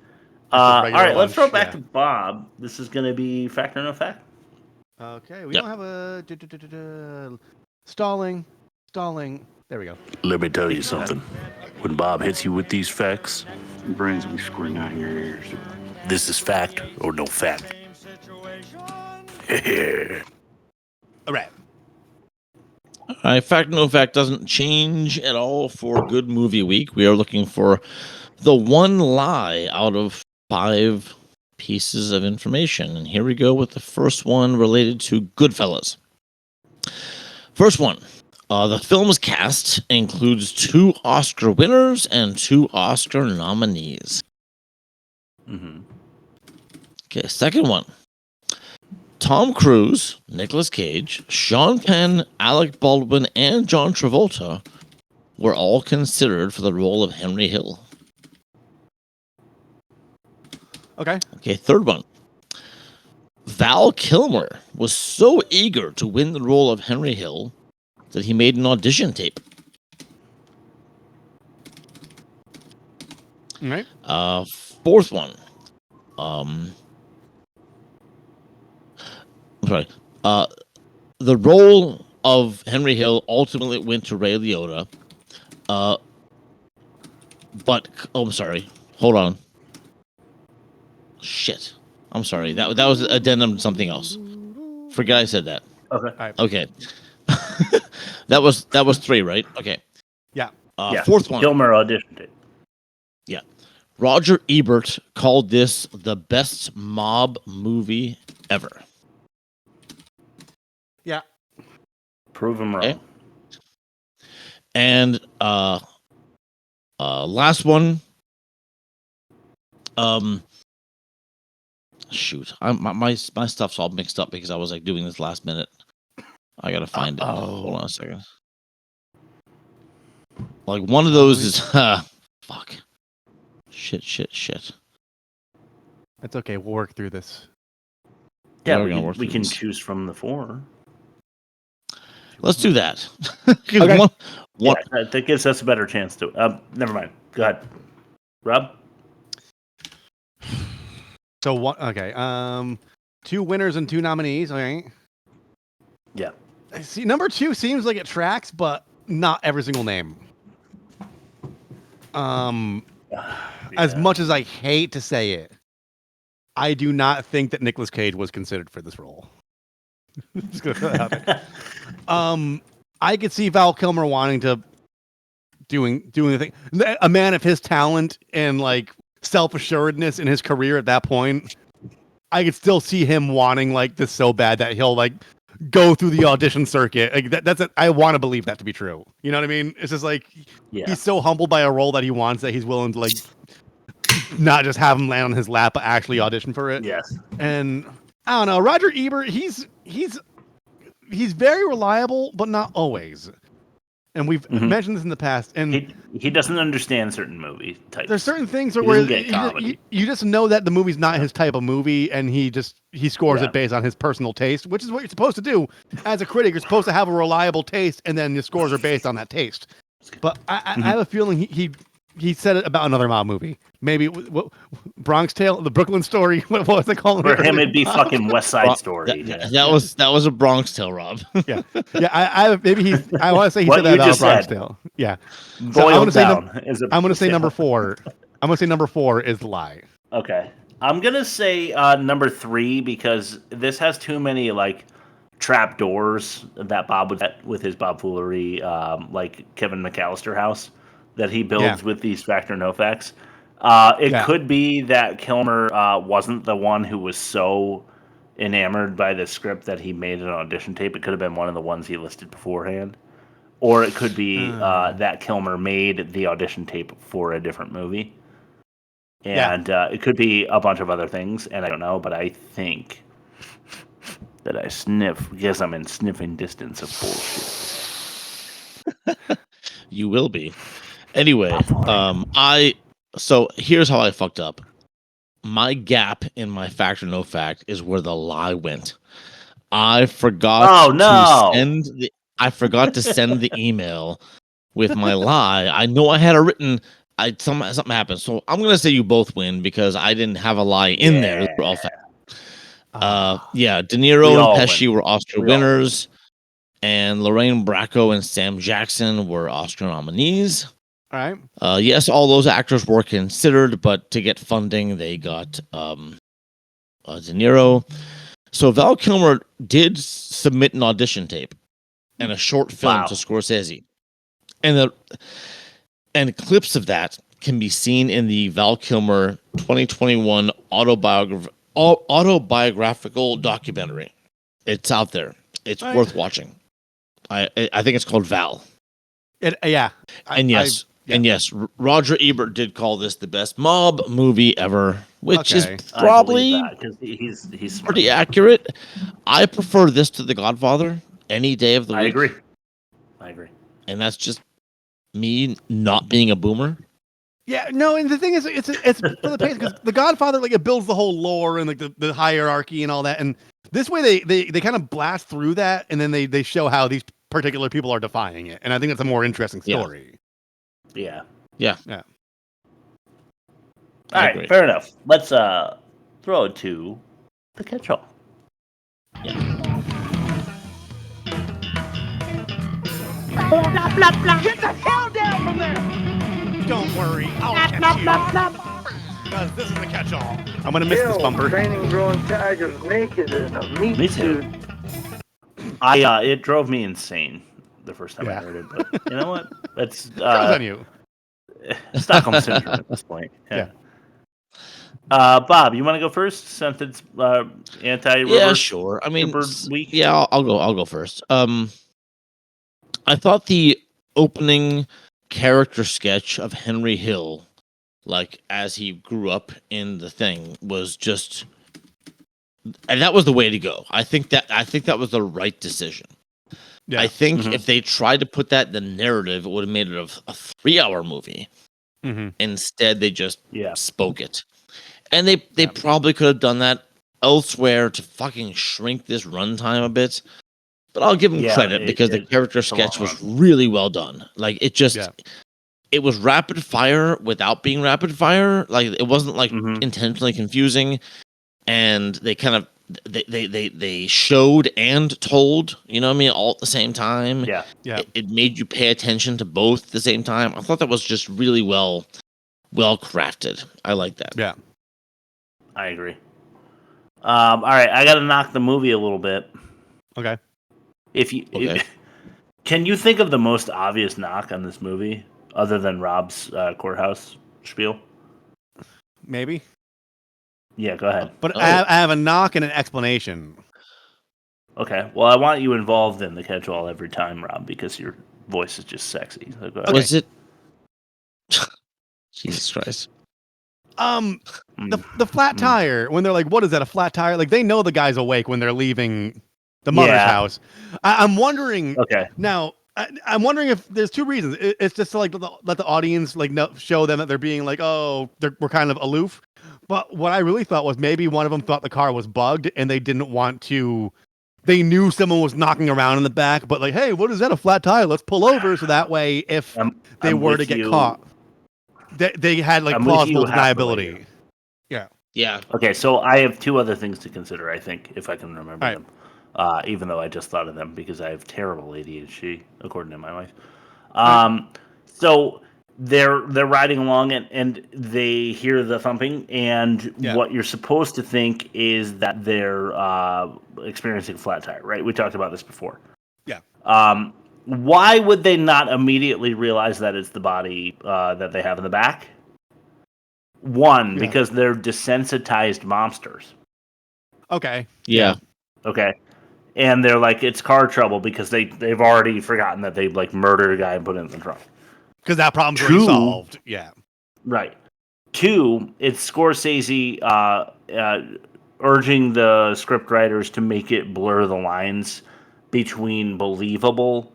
All regular right, let's lunch, throw it back yeah. to Bob. This is going to be fact or no fact. Okay, we Yep. don't have a stalling. There we go. Let me tell you something. When Bob hits you with these facts, Brains will be squirting out of your ears. this is fact or no fact. All right. All right, fact no fact doesn't change at all for Good Movie Week. We are looking for the one lie out of 5 pieces of information. And here we go with the first one related to Goodfellas. First one. The film's cast includes 2 Oscar winners and 2 Oscar nominees. Mm-hmm. Okay, second one. Tom Cruise, Nicolas Cage, Sean Penn, Alec Baldwin, and John Travolta were all considered for the role of Henry Hill. Okay. Okay, third one. Val Kilmer was so eager to win the role of Henry Hill that he made an audition tape. All right. Fourth one. Sorry. The role of Henry Hill ultimately went to Ray Liotta. But I'm sorry. Hold on. Shit. I'm sorry. That was addendum to something else. Forget I said that. Okay. Okay. that was 3, right? Okay. Yeah. Yeah. Fourth one. Kilmer auditioned it. Yeah. Roger Ebert called this the best mob movie ever. Yeah. Prove him wrong. Okay. And last one. Shoot, my stuff's all mixed up because I was like doing this last minute. I gotta find it. Hold on a second. Like one of those is fuck. Shit. That's okay. We'll work through this. Yeah, we're gonna work we through can this. choose from the 4. Let's do that. Okay. One, Yeah, that gives us a better chance to. Never mind. Go ahead, Rob. So what? Okay. 2 winners and 2 nominees. All right. Yeah. See, number 2 seems like it tracks, but not every single name. As much as I hate to say it, I do not think that Nicolas Cage was considered for this role. Just gonna throw that out there. I could see Val Kilmer wanting to doing the thing. A man of his talent and like self-assuredness in his career at that point, I could still see him wanting like this so bad that he'll like go through the audition circuit. Like I want to believe that to be true. You know what I mean? It's just like he's so humbled by a role that he wants that he's willing to like not just have him land on his lap, but actually audition for it. Yes. And I don't know, Roger Ebert, he's very reliable, but not always. And we've mentioned this in the past. And he doesn't understand certain movie types. There's certain things He where doesn't get comedy. you just know that the movie's not his type of movie, and he scores Yeah. it based on his personal taste, which is what you're supposed to do as a critic. You're supposed to have a reliable taste, and then your scores are based on that taste. But I have a feeling he said it about another mob movie. Maybe Bronx Tale, the Brooklyn Story. What was it called? For him, it'd be fucking West Side Story. That was a Bronx Tale, Rob. Yeah. I want to say he What said that you about just Bronx said. Tale. Yeah. Boiled down. I'm going to say number 4. I'm going to say number 4 is the lie. Okay. I'm going to say number 3 because this has too many like trap doors that Bob would get with his Bob Foolery, like Kevin McAllister house that he builds with these fact or no facts. It could be that Kilmer wasn't the one who was so enamored by the script that he made an audition tape. It could have been one of the ones he listed beforehand. or it could be that Kilmer made the audition tape for a different movie. And it could be a bunch of other things, and I don't know, but I think that I guess I'm in sniffing distance of bullshit. You will be. Anyway, so here's how I fucked up. My gap in my fact or no fact is where the lie went. I forgot to send the email with my lie. I know I had it written. Something happened, so I'm gonna say you both win because I didn't have a lie in there. Those were all fact. De Niro and Pesci were Oscar winners, and Lorraine Bracco and Sam Jackson were Oscar nominees. All right. Yes, all those actors were considered, but to get funding, they got De Niro. So Val Kilmer did submit an audition tape and a short film to Scorsese, and clips of that can be seen in the Val Kilmer 2021 autobiographical documentary. It's out there. It's worth watching. I think it's called Val. Yes, Roger Ebert did call this the best mob movie ever, which is probably he's pretty accurate. I prefer this to The Godfather any day of the week. I agree. And that's just me not being a boomer. Yeah, no, and the thing is, it's for the pace because The Godfather, like, it builds the whole lore and like the hierarchy and all that, and this way they kind of blast through that, and then they show how these particular people are defying it, and I think it's a more interesting story. Yeah. All right, fair enough. Let's throw it to the catch-all. Blah, blah, blah, blah. Get the hell down from there! Don't worry, I'll catch you. Because this is the catch-all. I'm gonna miss this bumper. Training growing tigers naked in a meat suit. It drove me insane the first time I heard it, but you know what? That's on you. Stockholm syndrome at this point. Yeah. Bob, you want to go first? Since it's anti-reverse. Yeah, sure. I mean, week? Yeah, I'll go first. I thought the opening character sketch of Henry Hill, like as he grew up in the thing, was just, and that was the way to go. I think that was the right decision. Yeah. I think if they tried to put that in the narrative, it would have made it a 3-hour movie. Instead, they just spoke it, and they probably could have done that elsewhere to fucking shrink this runtime a bit. But I'll give them credit because the character sketch was really well done. Like it just, it was rapid fire without being rapid fire. Like it wasn't like intentionally confusing, and they kind of they showed and told, you know what I mean, all at the same time. It made you pay attention to both at the same time. I thought that was just really well crafted. I like that. Yeah, I agree. All right, I got to knock the movie a little bit. Okay. Can you think of the most obvious knock on this movie other than Rob's courthouse spiel? Maybe. Yeah, go ahead. But I have a knock and an explanation. Okay. Well, I want you involved in the catch-all every time, Rob, because your voice is just sexy. So go ahead. Was it? Jesus Christ. The flat tire, when they're like, what is that, a flat tire? Like, they know the guy's awake when they're leaving the mother's house. I'm wondering. Okay. Now, I'm wondering if there's two reasons. It's just to, like, let the audience show them that they're being like, we're kind of aloof. But what I really thought was maybe one of them thought the car was bugged and they didn't want to. They knew someone was knocking around in the back, but like, hey, what is that? A flat tire? Let's pull over. So that way, if they were to get caught, they had like plausible deniability. Yeah. Okay, so I have two other things to consider, I think, if I can remember them. Even though I just thought of them because I have terrible ADHD, according to my wife. So they're riding along and they hear the thumping, and what you're supposed to think is that they're experiencing a flat tire, right? We talked about this before. Yeah. Why would they not immediately realize that it's the body that they have in the back? One, because they're desensitized monsters. Okay. Yeah. Okay. and they're like, it's car trouble because they've already forgotten that they like murdered a guy and put it in the trunk. Because that problem's already solved. Yeah. Right. 2, it's Scorsese urging the scriptwriters to make it blur the lines between believable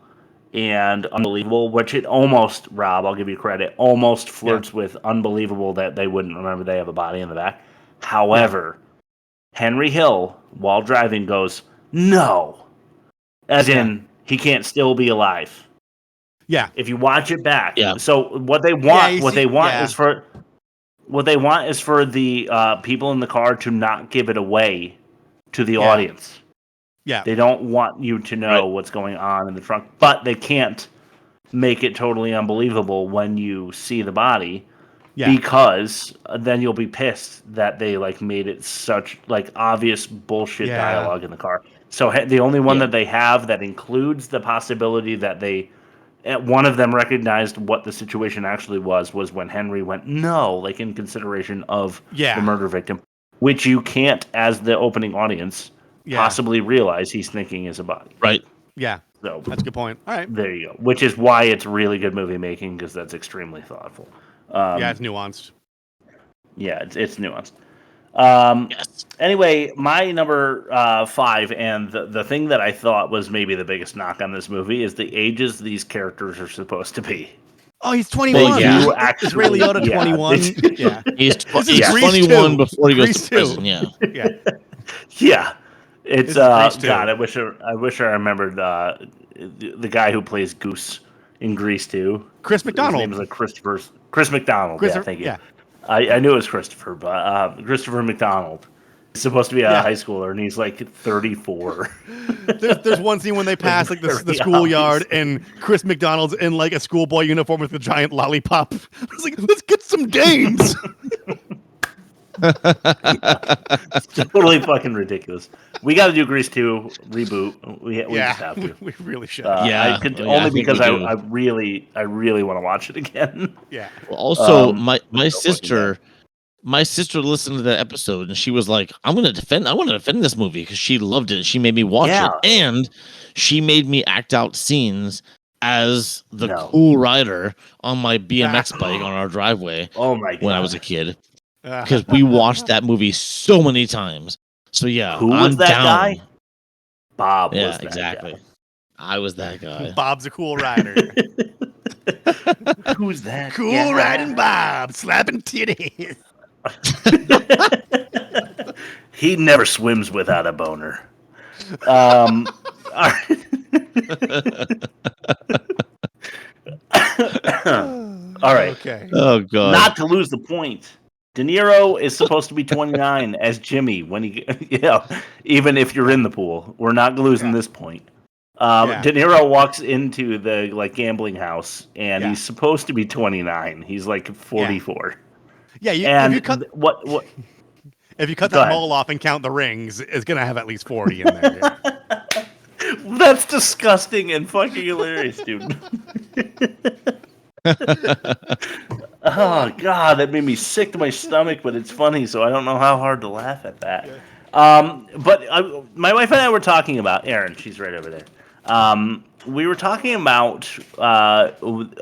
and unbelievable, which it almost, Rob, I'll give you credit, almost flirts with unbelievable that they wouldn't remember they have a body in the back. However, Henry Hill, while driving, goes, no. As in, he can't still be alive. Yeah. If you watch it back. Yeah. So what they want, is for the people in the car to not give it away to the audience. Yeah. They don't want you to know what's going on in the trunk, but they can't make it totally unbelievable when you see the body, because then you'll be pissed that they like made it such like obvious bullshit dialogue in the car. So the only one that they have that includes the possibility that one of them recognized what the situation actually was when Henry went no, like in consideration of the murder victim, which you can't, as the opening audience, possibly realize he's thinking is a body. Right. Yeah. So that's a good point. All right. There you go. Which is why it's really good movie making, because that's extremely thoughtful. It's nuanced. Yeah, it's nuanced. Anyway, my number 5, and the thing that I thought was maybe the biggest knock on this movie is the ages these characters are supposed to be. Oh, he's 21. Is Ray Liotta 21? Yeah. He's 21 before he goes to prison. Yeah. Yeah. Yeah. It's God, I wish I remembered the guy who plays Goose in Grease 2. Chris McDonald. His name is like Chris McDonald. Thank you. Yeah. I knew it was Christopher, but Christopher McDonald is supposed to be a high schooler, and he's like 34. There's one scene when they pass like the schoolyard, and Chris McDonald's in like a schoolboy uniform with a giant lollipop. I was like, let's get some games. Totally fucking ridiculous. We got to do Grease 2 reboot. We just have to. We really should. Only because I really want to watch it again. Yeah. Well, also, my sister listened to that episode and she was like, I want to defend this movie because she loved it. She made me watch it, and she made me act out scenes as the cool rider on my BMX bike on our driveway. Oh my God. When I was a kid. Because we watched that movie so many times. So yeah, who was that down. guy? Bob. Yeah, was that exactly. Guy. I was that guy. Bob's a cool rider. Who's that? Cool riding Bob, slapping titties. He never swims without a boner. All right. Okay. Oh god. Not to lose the point. De Niro is supposed to be 29 as Jimmy when he, even if you're in the pool. We're not losing this point. De Niro walks into the like gambling house, and he's supposed to be 29. He's like 44. Yeah, if you cut what? If you cut that mole off and count the rings, it's gonna have at least 40 in there. That's disgusting and fucking hilarious, dude. Oh God, that made me sick to my stomach, but it's funny, so I don't know how hard to laugh at that. But my wife and I were talking about Erin. She's right over there. We were talking about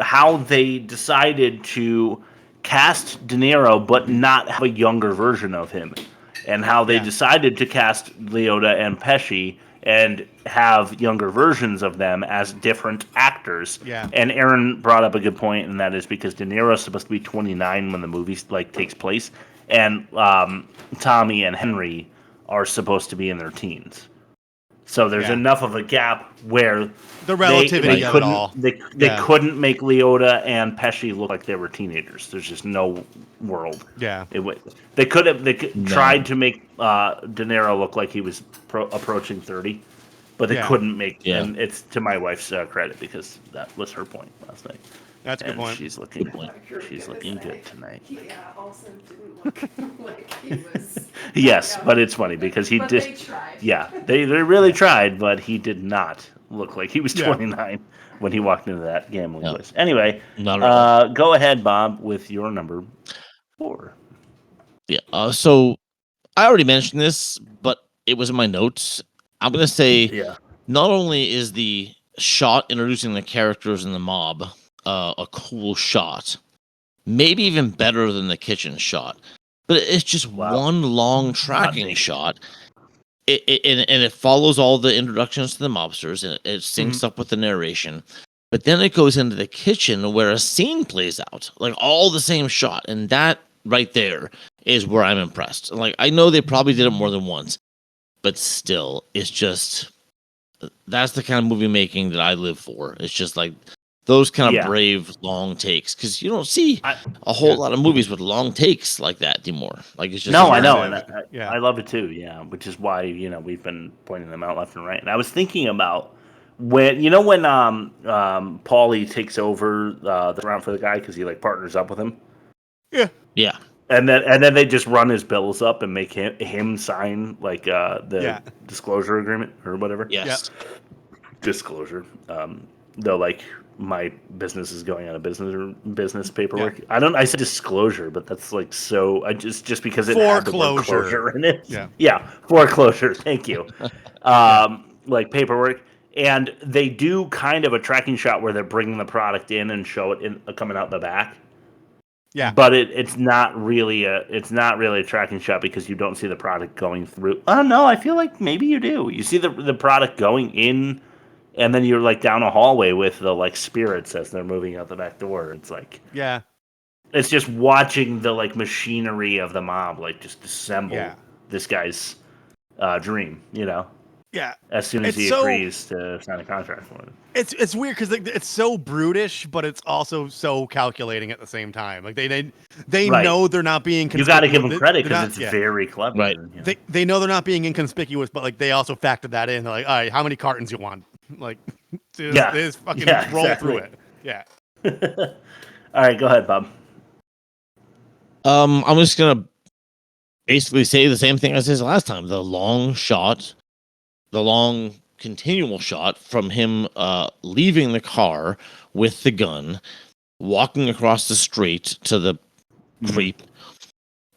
how they decided to cast De Niro, but not have a younger version of him, and how they decided to cast Liotta and Pesci and have younger versions of them as different actors. Yeah. And Aaron brought up a good point, and that is because De Niro is supposed to be 29 when the movie like takes place, and Tommy and Henry are supposed to be in their teens. So there's enough of a gap where the relativity of it all. They couldn't make Liotta and Pesci look like they were teenagers. There's just no world. Yeah. They could have tried to make De Niro look like he was approaching 30, but they couldn't make. Yeah. And it's to my wife's credit, because that was her point last night. That's a good point. She's looking good tonight. He also didn't look like he was. Yes, but it's funny because he did. They tried. Yeah, they really tried, but he did not look like he was 29 when he walked into that gambling place. Anyway, go ahead, Bob, with your number 4. Yeah. So I already mentioned this, but it was in my notes. I'm gonna say Yeah. not only is the shot introducing the characters in the mob a cool shot, maybe even better than the kitchen shot, but it's just one long tracking shot. And it follows all the introductions to the mobsters, and it syncs up with the narration. But then it goes into the kitchen where a scene plays out, like all the same shot, and that right there is where I'm impressed. Like, I know they probably did it more than once, but still, it's just that's the kind of movie making that I live for. It's just like those kind of brave long takes, because you don't see a whole lot of movies with long takes like that anymore. Like, it's just I know, and I love it too. Yeah, which is why we've been pointing them out left and right. And I was thinking about when Paulie takes over the round for the guy because he like partners up with him. Yeah. And then they just run his bills up and make him sign like the disclosure agreement or whatever. Yes. Disclosure. Though like my business is going out of business or business paperwork. I said disclosure, but that's like so. I just because it had the word closure in it. Yeah, foreclosure. Thank you. Like paperwork. And they do kind of a tracking shot where they're bringing the product in and show it in coming out the back. Yeah, but it's not really a tracking shot because you don't see the product going through. Oh no, I feel like maybe you do. You see the product going in, and then you're like down a hallway with the like spirits as they're moving out the back door. It's like it's just watching the like machinery of the mob like just assemble this guy's dream. Yeah. As soon as he agrees to sign a contract for it. It's weird because it's so brutish, but it's also so calculating at the same time. Like they know they're not being conspicuous. You got to give them credit because it's very clever. Right. They know they're not being inconspicuous, but like they also factored that in. They're like, all right, how many cartons you want? Like, just fucking roll through it. Yeah. All right, go ahead, Bob. I'm just gonna basically say the same thing I said last time. The long continual shot from him leaving the car with the gun, walking across the street to the creep,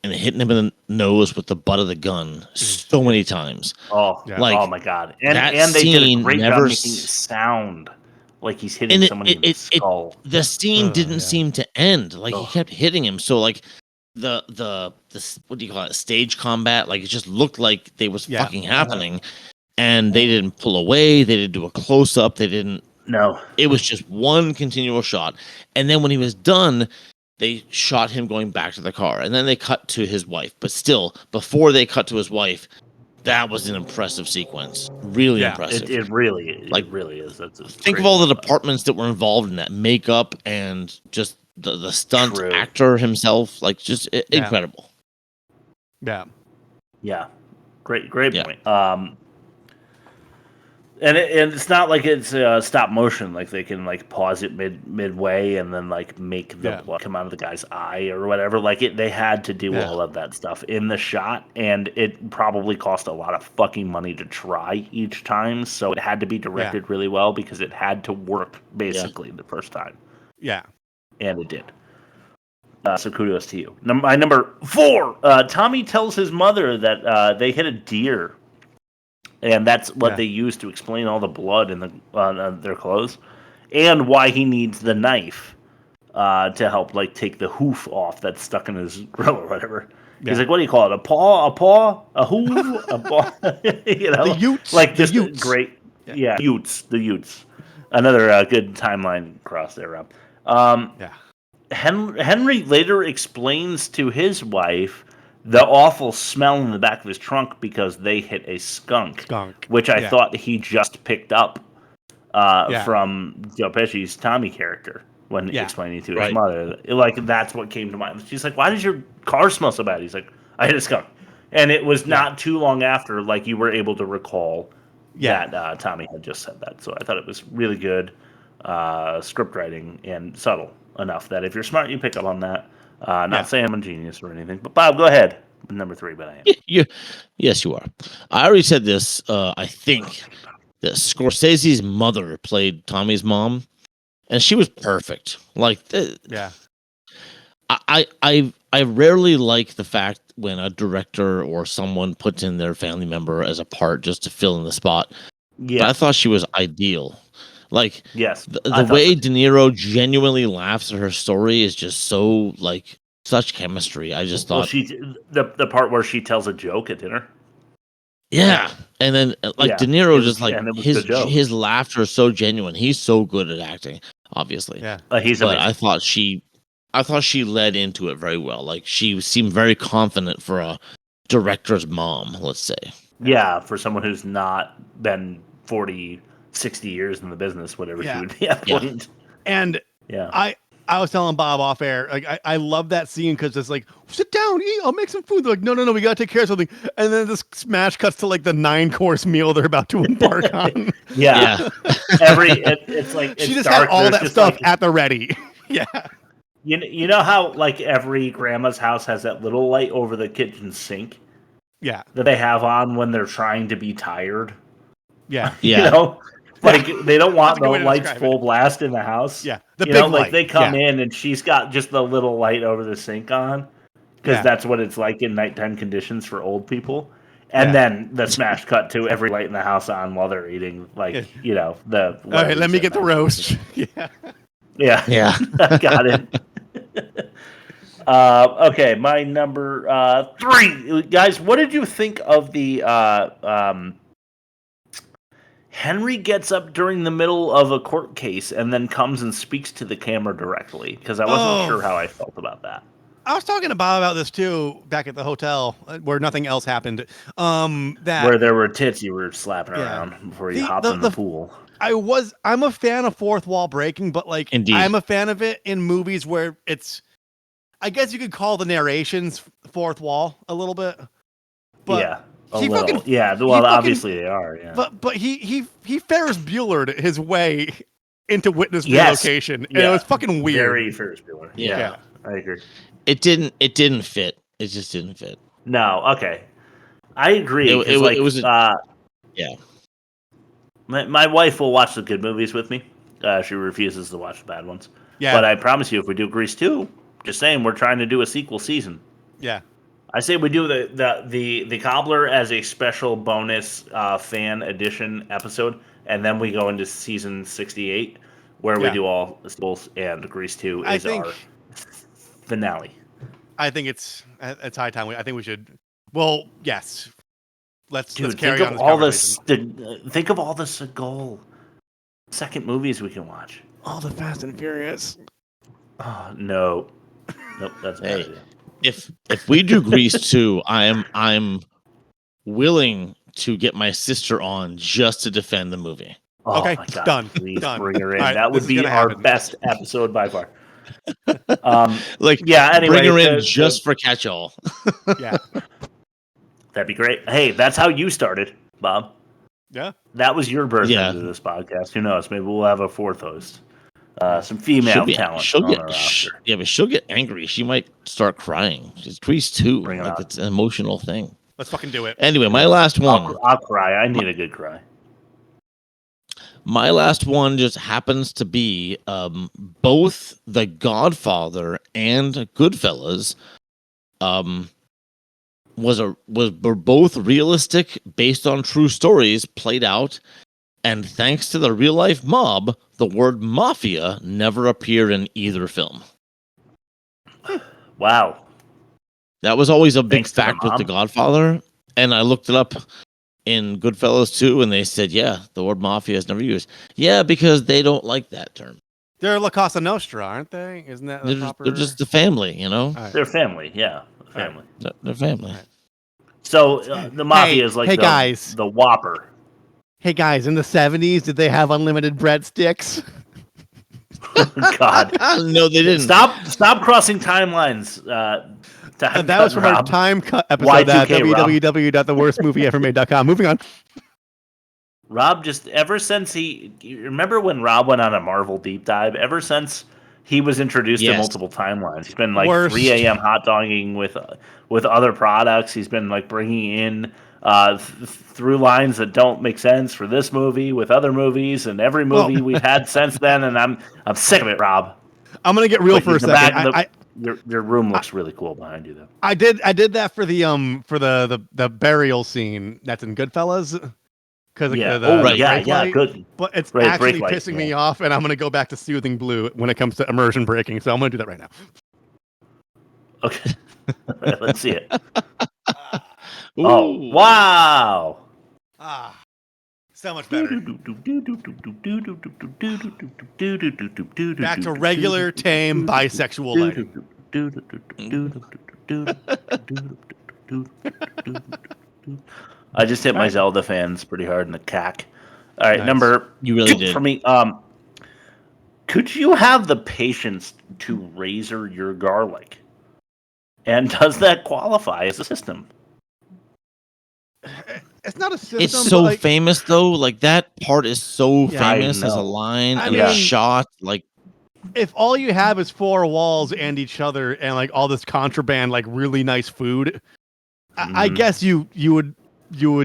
and hitting him in the nose with the butt of the gun so many times. Oh, oh my god! And they did a great job making it sound like he's hitting someone in the skull. The scene didn't seem to end. Like he kept hitting him. So like the what do you call it? Stage combat. Like it just looked like they was fucking happening. And they didn't pull away. They didn't do a close up. They didn't. No. It was just one continual shot. And then when he was done, they shot him going back to the car. And then they cut to his wife. But still, before they cut to his wife, that was an impressive sequence. Really impressive. It really is. Think of all the departments that were involved in that. Makeup and just the stunt actor himself. Like, just incredible. Yeah. Yeah. Great point. And it's not like it's stop motion, like they can like pause it midway and then like make the blood come out of the guy's eye or whatever. Like they had to do all of that stuff in the shot, and it probably cost a lot of fucking money to try each time. So it had to be directed really well because it had to work basically the first time. Yeah, and it did. So kudos to you. My number 4. Tommy tells his mother that they hit a deer. And that's what they use to explain all the blood in their clothes, and why he needs the knife to help like take the hoof off that's stuck in his grill or whatever. Yeah. He's like, "What do you call it? A paw, a hoof, a paw?" The Utes, like just great, Utes, the Utes. Another good timeline cross there, Rob. Henry later explains to his wife the awful smell in the back of his trunk because they hit a skunk. Which I thought he just picked up from Joe Pesci's Tommy character when explaining to his mother. Like, that's what came to mind. She's like, "Why does your car smell so bad?" He's like, "I hit a skunk." And it was not too long after, like, you were able to recall that Tommy had just said that. So I thought it was really good script writing and subtle enough that if you're smart, you pick up on that. Not saying I'm a genius or anything, but Bob, go ahead. Number 3, but I am. Yes, you are. I already said this. I think that Scorsese's mother played Tommy's mom, and she was perfect. Like, I rarely like the fact when a director or someone puts in their family member as a part just to fill in the spot. Yeah. But I thought she was ideal. Like, yes, the way De Niro genuinely laughs at her story is just so, like, such chemistry. I just thought, the part where she tells a joke at dinner. yeah. And then like Yeah, De Niro it was- just like and it was a good joke. his laughter is so genuine. He's so good at acting, obviously. Yeah. He's But amazing. I thought she led into it very well. Like, she seemed very confident for a director's mom, let's say. Yeah, for someone who's not been 40, 60 years in the business, whatever she would be at Yeah. point. And Yeah. I was telling Bob off air, like I love that scene because it's like, sit down, eat, I'll make some food. They're like, no, we gotta take care of something. And then this smash cuts to like the 9-course meal they're about to embark on. Yeah. It's like she it's just dark. had all There's that just, stuff like, at the ready. Yeah. You know how like every grandma's house has that little light over the kitchen sink Yeah. that they have on when they're trying to be tired? Yeah. Yeah. You know? Like they don't want That's a the good way to lights describe full blast in the house. Yeah. The You big know, like light. they come Yeah. in and she's got just the little light over the sink on because Yeah. that's what it's like in nighttime conditions for old people. And then the smash cut to every light in the house on while they're eating, like, you know, the. All right, let me get the roast. Yeah. Yeah. Yeah. Got it. Okay, my number 3. Guys, what did you think of the Henry gets up during the middle of a court case and then comes and speaks to the camera directly? Because I wasn't sure how I felt about that. I was talking to Bob about this too back at the hotel where nothing else happened. Where there were tits you were slapping around before you hopped in the pool. I'm a fan of fourth wall breaking, but like Indeed. I'm a fan of it in movies where it's, I guess you could call the narrations fourth wall a little bit. But yeah. A he little. fucking- Yeah, he well, fucking- obviously they are. Yeah. But he Ferris Buellered his way into witness Yes. relocation, and Yeah. it was fucking weird. Very Ferris Bueller. Yeah. I agree. It didn't fit. It just didn't fit. No, okay. I agree. It like, was yeah. My wife will watch the good movies with me. She refuses to watch the bad ones. Yeah. But I promise you, if we do Grease 2, just saying, we're trying to do a sequel season. Yeah. I say we do the Cobbler as a special bonus fan edition episode, and then we go into season 68, where we do all the sequels, and Grease 2 is our finale. I think it's high time. I think we should. Well, yes. Let's Dude, carry think on of this all conversation. think of all the Seagal second movies we can watch. All the Fast and Furious. Oh, no. Nope, that's a bad idea. If we do Grease 2, I'm willing to get my sister on just to defend the movie. Oh, Okay, my God, done. Please Done. bring her in. All right, that this would is be gonna our happen. best episode by far. Anyway, bring her in just for catch-all. Yeah. That'd be great. Hey, that's how you started, Bob. Yeah. That was your birthday Yeah. to this podcast. Who knows? Maybe we'll have a fourth host. Some female talent on our roster. Yeah, but she'll get angry. She might start crying. She's Grease 2. Bring it Like, on. it's an emotional thing. Let's fucking do it. Anyway, my last one. I'll cry. I need a good cry. My last one just happens to be both The Godfather and Goodfellas. Were both realistic, based on true stories, played out, and thanks to the real life mob, the word mafia never appeared in either film. Wow. That was always a big Thanks to the fact with mob? The Godfather, and I looked it up in Goodfellas too, and they said, yeah, the word mafia is never used. Yeah, because they don't like that term. They're La Cosa Nostra, aren't they? Isn't that the proper? They're just the family, you know? All right. They're family. Yeah. Family. They're family. So the mafia is like hey, guys. the Whopper. Hey guys, in the 70s, did they have unlimited breadsticks? God. No, they didn't. Stop crossing timelines. That was from our time cut episode at www.theworstmovieevermade.com. Moving on. Rob, just ever since you remember when Rob went on a Marvel deep dive, ever since he was introduced to multiple timelines, he's been like Worst. 3 a.m. hot dogging with other products. He's been like bringing in through lines that don't make sense for this movie with other movies and every movie we've had since then. And I'm sick of it, Rob. I'm gonna get real Like, for a the back- second. Your room looks really cool behind you, though. I did that for the burial scene that's in Goodfellas. Because Yeah. the yeah, brake yeah, light, good. but it's Right, actually brake light, pissing me off, and I'm gonna go back to soothing blue when it comes to immersion braking. So I'm gonna do that right now. Okay. All right, let's see it. Ooh. Oh, wow. So much better. Back to regular, tame, bisexual lighting. I just hit my Zelda fans pretty hard in the cack. All right, Nice. number You really 2 did. for me. Could you have the patience to razor your garlic? And does that qualify as a system? It's not a system. It's so but famous though. Like that part is so famous as a know. line I and mean, a shot. Like if all you have is 4 walls and each other and like all this contraband, like really nice food, I guess you would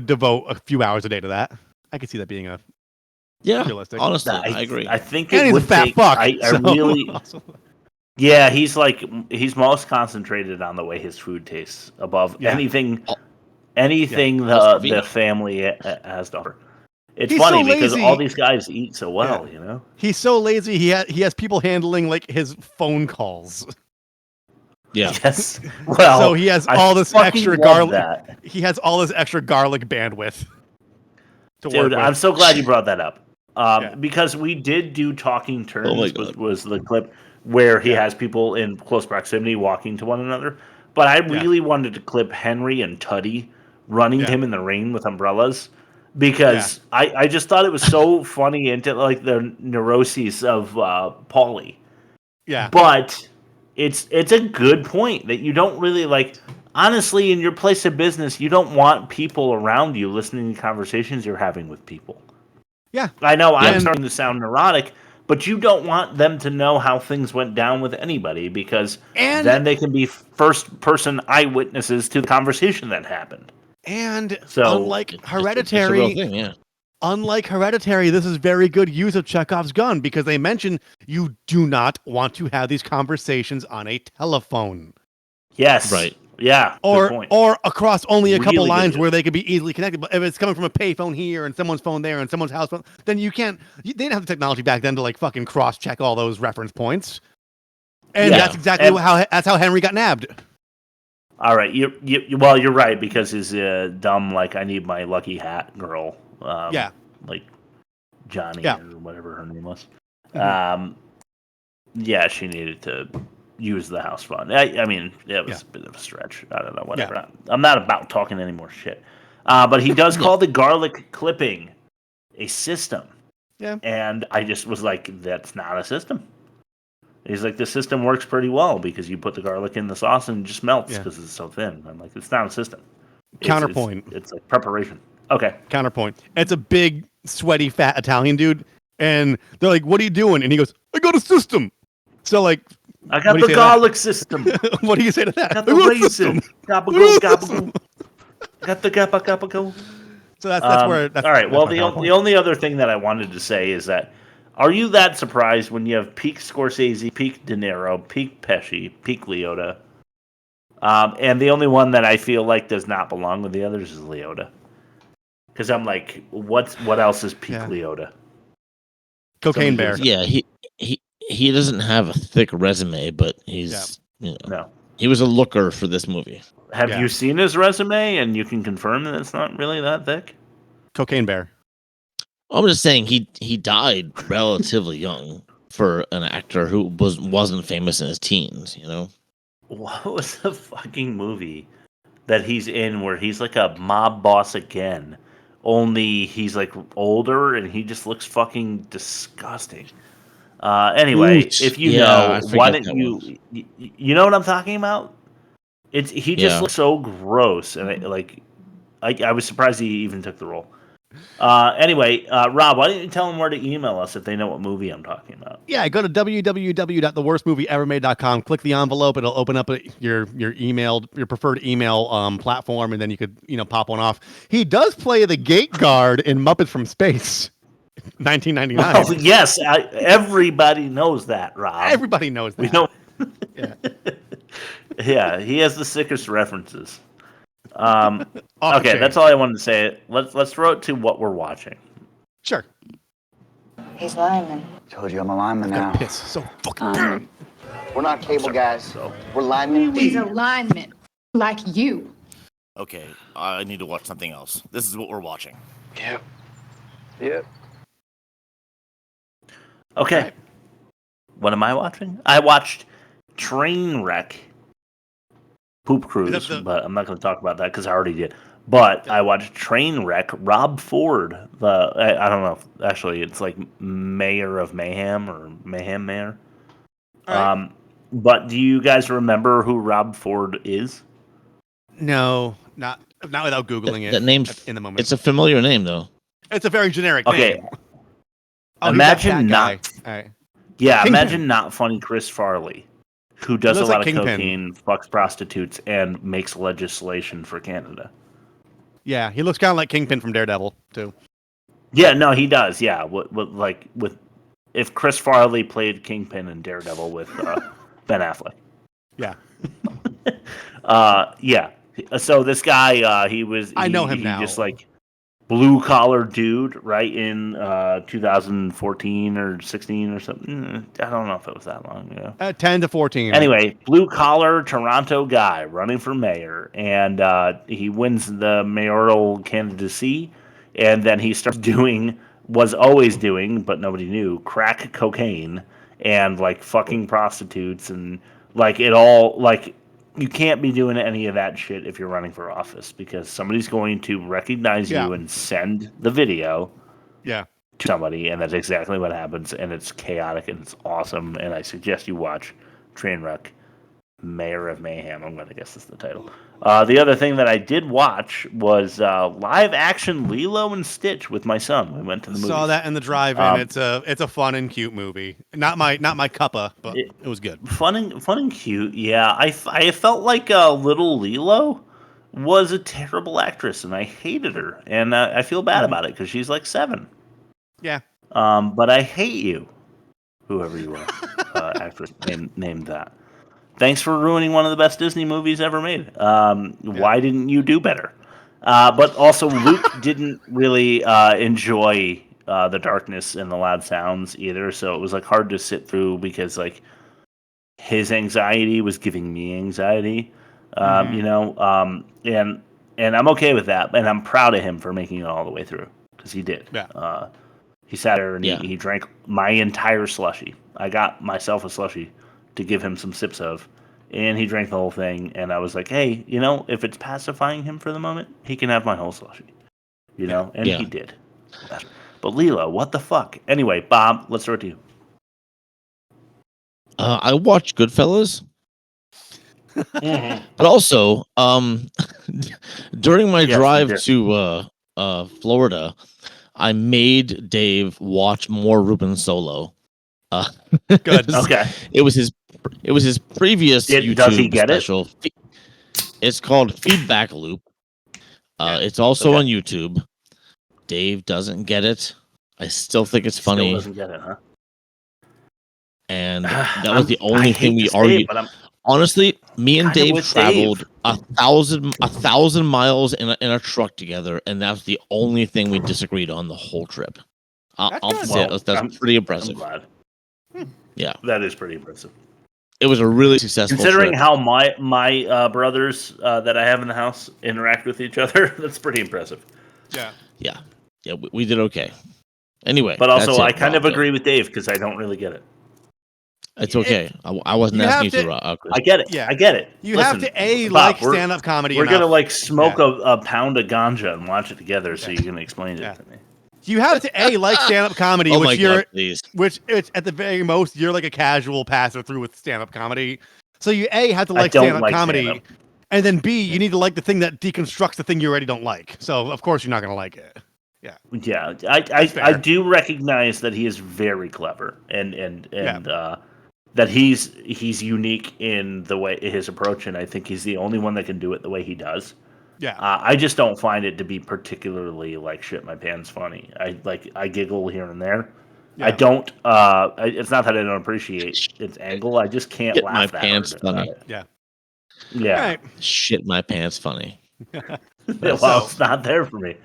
devote a few hours a day to that. I could see that being a realistic. Honestly, I agree. I think and it he's would a fat take. fuck. I so- really. Yeah, he's most concentrated on the way his food tastes above anything the family has to offer. It's He's funny so because lazy. all these guys eat so well, you know. He's so lazy. He has people handling like his phone calls. Yeah. Yes. Well, so he has I all this fucking extra love garlic. that. He has all this extra garlic bandwidth. To Dude, work with. I'm so glad you brought that up. Because we did do Talking Turns, was the clip where he has people in close proximity walking to one another. But I really wanted to clip Henry and Tuddy running to him in the rain with umbrellas because I just thought it was so funny into like the neuroses of Paulie. Yeah. But it's a good point that you don't really like. Honestly, in your place of business, you don't want people around you listening to conversations you're having with people. Yeah. I know I'm starting to sound neurotic, but you don't want them to know how things went down with anybody because then they can be first-person eyewitnesses to the conversation that happened. And So unlike It's a Hereditary, real thing, yeah. this is very good use of Chekhov's gun because they mention you do not want to have these conversations on a telephone. Yes. Right. Yeah. Good point. Or across only a couple Really good lines use. where they could be easily connected. But if it's coming from a payphone here and someone's phone there and someone's house phone, then you can't. They didn't have the technology back then to like fucking cross-check all those reference points. And that's exactly how Henry got nabbed. All right. You're right because his dumb like I need my lucky hat girl. Like Johnny or whatever her name was. Yeah, she needed to use the house phone. I mean, it was a bit of a stretch. I don't know, whatever. Yeah. I'm not about talking any more shit. But he does call the garlic clipping a system. Yeah. And I just was like, that's not a system. He's like, the system works pretty well because you put the garlic in the sauce and it just melts because it's so thin. I'm like, it's not a system. Counterpoint. It's like preparation. Okay. Counterpoint. It's a big, sweaty, fat Italian dude. And they're like, what are you doing? And he goes, I got a system. So like, I got the garlic system. What do you say to that? I got the raisin. Gabagool, gabagool. Got the gabagool. So that's where. All right. Well, the only other thing that I wanted to say is that, are you that surprised when you have peak Scorsese, peak De Niro, peak Pesci, peak Liotta, and the only one that I feel like does not belong with the others is Liotta? Because I'm like, what else is peak Liotta? Cocaine Bear. Yeah, he doesn't have a thick resume, but he's he was a looker for this movie. Have you seen his resume and you can confirm that it's not really that thick? Cocaine Bear. I'm just saying he died relatively young for an actor who wasn't famous in his teens, you know? What was the fucking movie that he's in where he's like a mob boss again? Only he's like older and he just looks fucking disgusting. Anyway, if you know, why don't you know what I'm talking about? He just looks so gross, and I was surprised he even took the role. Anyway, Rob, why don't you tell them where to email us if they know what movie I'm talking about? Yeah, go to www.theworstmovieevermade.com. Click the envelope; it'll open up your preferred email platform, and then you could pop one off. He does play the gate guard in Muppets from Space, 1999. Well, yes, everybody knows that, Rob. Everybody knows that. Yeah. Yeah, he has the sickest references. Okay, chain. that's all I wanted to say. Let's throw it to what we're watching. Sure. He's lineman. Told you I'm a lineman now. Piss so fucking bad. We're not cable guys. So, We're linemen. He's a lineman, like you. Okay, I need to watch something else. This is what we're watching. Yep. Yep. okay. What am I watching? I watched Trainwreck Poop Cruise, but I'm not going to talk about that because I already did. But I watched Trainwreck, Rob Ford. I don't know. Actually, it's like Mayor of Mayhem or Mayhem Mayor. Right. But do you guys remember who Rob Ford is? No, not without googling it. That name's in the moment. It's a familiar name though. It's a very generic Okay. name. Oh, Imagine he's that not. guy. All right. Yeah, Kingpin. imagine not funny Chris Farley, who does a looks lot like of Kingpin. cocaine, fucks prostitutes, and makes legislation for Canada. Yeah, he looks kind of like Kingpin from Daredevil too. Yeah, no, he does. Yeah, with if Chris Farley played Kingpin in Daredevil with Ben Affleck. Yeah. Yeah. So this guy, he was. I know him he now. Just like blue collar dude, right in 2014 or 16 or something. I don't know if it was that long ago. 10 to 14. Anyway, blue collar Toronto guy running for mayor, and he wins the mayoral candidacy, and then he starts was always doing, but nobody knew, crack cocaine and like fucking prostitutes and like it all like. You can't be doing any of that shit if you're running for office because somebody's going to recognize you and send the video to somebody, and that's exactly what happens, and it's chaotic and it's awesome, and I suggest you watch Trainwreck, Mayor of Mayhem. I'm going to guess that's the title. The other thing that I did watch was live action Lilo and Stitch with my son. We went to the movie. Saw that in the drive-in. It's a fun and cute movie. Not my cuppa, but it was good. Fun and cute. Yeah, I felt like little Lilo was a terrible actress, and I hated her, and I feel bad about it because she's like 7. Yeah. But I hate you, whoever you are, actress named that. Thanks for ruining one of the best Disney movies ever made. Why didn't you do better? But also, Luke didn't really enjoy the darkness and the loud sounds either, so it was like hard to sit through because like his anxiety was giving me anxiety, you know. And I'm okay with that, and I'm proud of him for making it all the way through because he did. Yeah. He sat there and he drank my entire slushie. I got myself a slushie to give him some sips of, and he drank the whole thing, and I was like, hey, you know, if it's pacifying him for the moment, he can have my whole slushie, you know, and he did. But Lilo, what the fuck? Anyway, Bob, let's throw it to you. I watched Goodfellas. But also, during my drive to Florida, I made Dave watch more Ruben Solo. Good. Okay. It was his previous YouTube does he get special. It's called Feedback Loop. It's also on YouTube. Dave doesn't get it. I still think it's funny. Still doesn't get it, huh? And that was the only thing we argued. Honestly, me and Dave traveled 1,000 miles in a truck together, and that's the only thing we disagreed on the whole trip. I'll say that's pretty impressive. I'm glad. Yeah, that is pretty impressive. It was a really successful considering trip. how my brothers that I have in the house interact with each other. That's pretty impressive. Yeah. We did okay. Anyway, but also I kind of agree with Dave because I don't really get it. It's okay. I wasn't asking you to. I get it. Yeah. I get it. You Listen, have to Bob, like stand-up comedy. We're enough. gonna like smoke a pound of ganja and watch it together, so you can explain it to me. You have to like stand-up comedy, Oh which my you're, God, please. which it's at the very most you're like a casual passer through with stand-up comedy. So you have to I like don't stand-up like comedy, stand-up. and then B, you need to like the thing that deconstructs the thing you already don't like. So of course you're not gonna like it. Yeah, I do recognize that he is very clever and that he's unique in the way his approach, and I think he's the only one that can do it the way he does. Yeah. I just don't find it to be particularly like shit my pants funny. I giggle here and there, I don't. It's not that I don't appreciate its angle. I just can't Shit laugh my that pants hard funny. about it. Yeah. Yeah. Right. Shit my pants funny. Well, it's not there for me.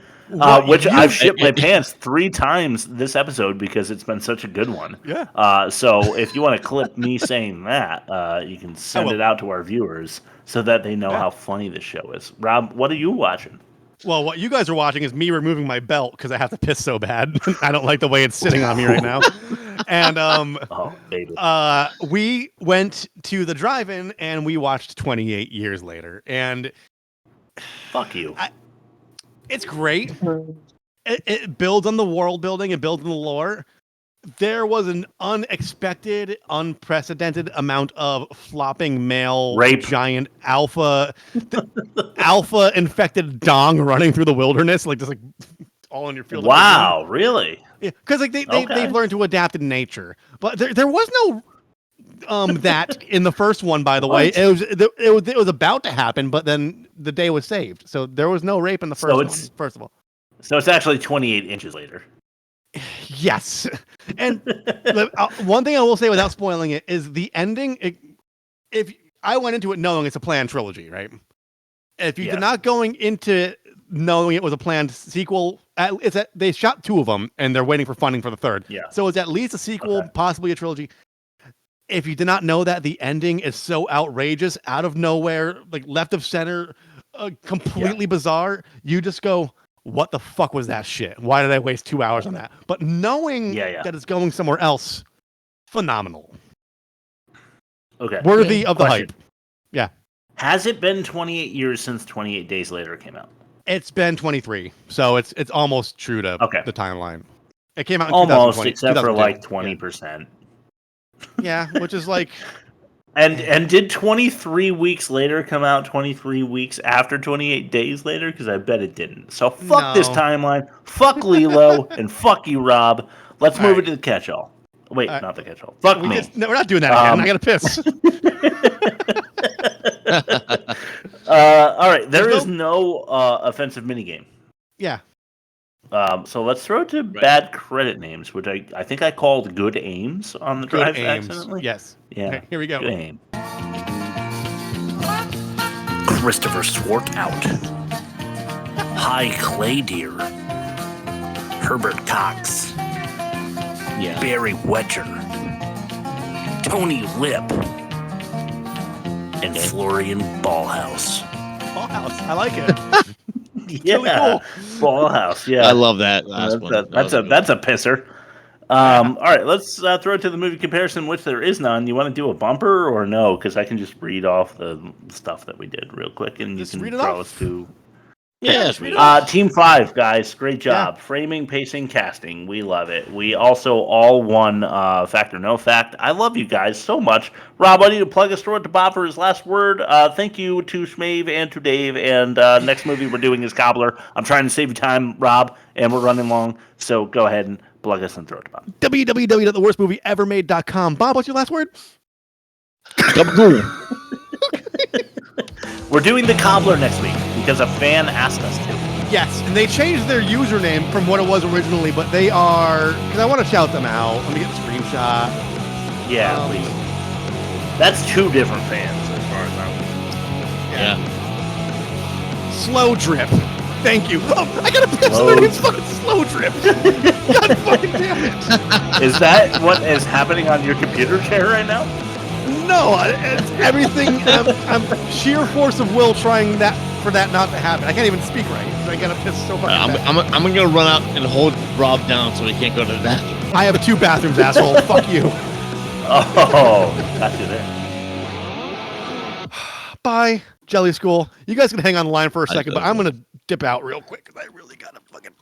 Which I've shit my pants 3 times this episode because it's been such a good one. Yeah. So if you want to clip me saying that, you can send it out to our viewers so that they know how funny this show is. Rob, what are you watching? Well, what you guys are watching is me removing my belt because I have to piss so bad. I don't like the way it's sitting on me right now. And oh, baby. We went to the drive-in and we watched 28 Years Later. And fuck you. It's great. It builds on the world building. It builds on the lore. There was an unexpected, unprecedented amount of flopping male giant alpha infected dong running through the wilderness, like just like all in your field. Wow, really? Yeah, because like they've learned to adapt in nature, but there was no that in the first one. By the way, it was about to happen, but then the day was saved, so there was no rape in the first one. First of all, so it's actually 28 inches later. Yes. And one thing I will say without spoiling it is the ending. If I went into it knowing it's a planned trilogy, right? If you did not going into knowing it was a planned sequel, they shot 2 of them and they're waiting for funding for the 3rd. Yeah. So it's at least a sequel, possibly a trilogy. If you did not know that, the ending is so outrageous, out of nowhere, like left of center, completely bizarre. You just go, what the fuck was that shit? Why did I waste 2 hours on that? But knowing that it's going somewhere else, phenomenal. Okay. Worthy of the hype. Yeah. Has it been 28 years since 28 Days Later came out? It's been 23. So it's almost true to the timeline. It came out in almost, 2020, except for like 20%. 20%. Yeah, which is like... And did 23 weeks later come out 23 weeks after 28 days later? Because I bet it didn't. So fuck this timeline. Fuck Lilo. And fuck you, Rob. Let's move it to the catch-all. Wait, not the catch-all. Fuck me. No, we're not doing that again. I got to piss. All right. There is no offensive minigame. Yeah. So let's throw it to bad credit names, which I think I called good aims on the drive accidentally. Yes. Yeah. Okay, here we go. Good aim. Christopher Swart out. High Clay Deer. Herbert Cox. Yeah. Barry Wedger. Tony Lip. And Florian Ballhouse. Ballhouse. I like it. Yeah, really cool. Ballhouse. Yeah, I love that last one. That's a pisser. All right, let's throw it to the movie comparison, which there is none. You want to do a bumper or no? Because I can just read off the stuff that we did real quick, and you can throw us to. Team 5, guys, great job. Framing, pacing, casting. We love it. We also all won Fact or No Fact. I love you guys so much. Rob, I need to plug us throw it to Bob for his last word. Thank you to Schmave and to Dave. And next movie we're doing is Cobbler. I'm trying to save you time, Rob, and we're running long. So go ahead and plug us and throw it to Bob. www.theworstmovieevermade.com. Bob, what's your last word? We're doing the Cobbler next week because a fan asked us to. Yes, and they changed their username from what it was originally, but they are... Because I want to shout them out. Let me get the screenshot. Yeah, please. That's 2 different fans as far as I'm concerned. Yeah. Slow Drip. Thank you. Oh, I got to piss. It's fucking Slow Drip. God fucking damn it. Is that what is happening on your computer chair right now? No, it's everything. I'm sheer force of will trying for that not to happen. I can't even speak right. I gotta piss so fucking bad. I'm gonna run out and hold Rob down so he can't go to the bathroom. I have 2 bathrooms, asshole. Fuck you. Oh, got you there. Bye, Jelly School. You guys can hang on the line for a second, but I'm gonna dip out real quick because I really gotta fucking.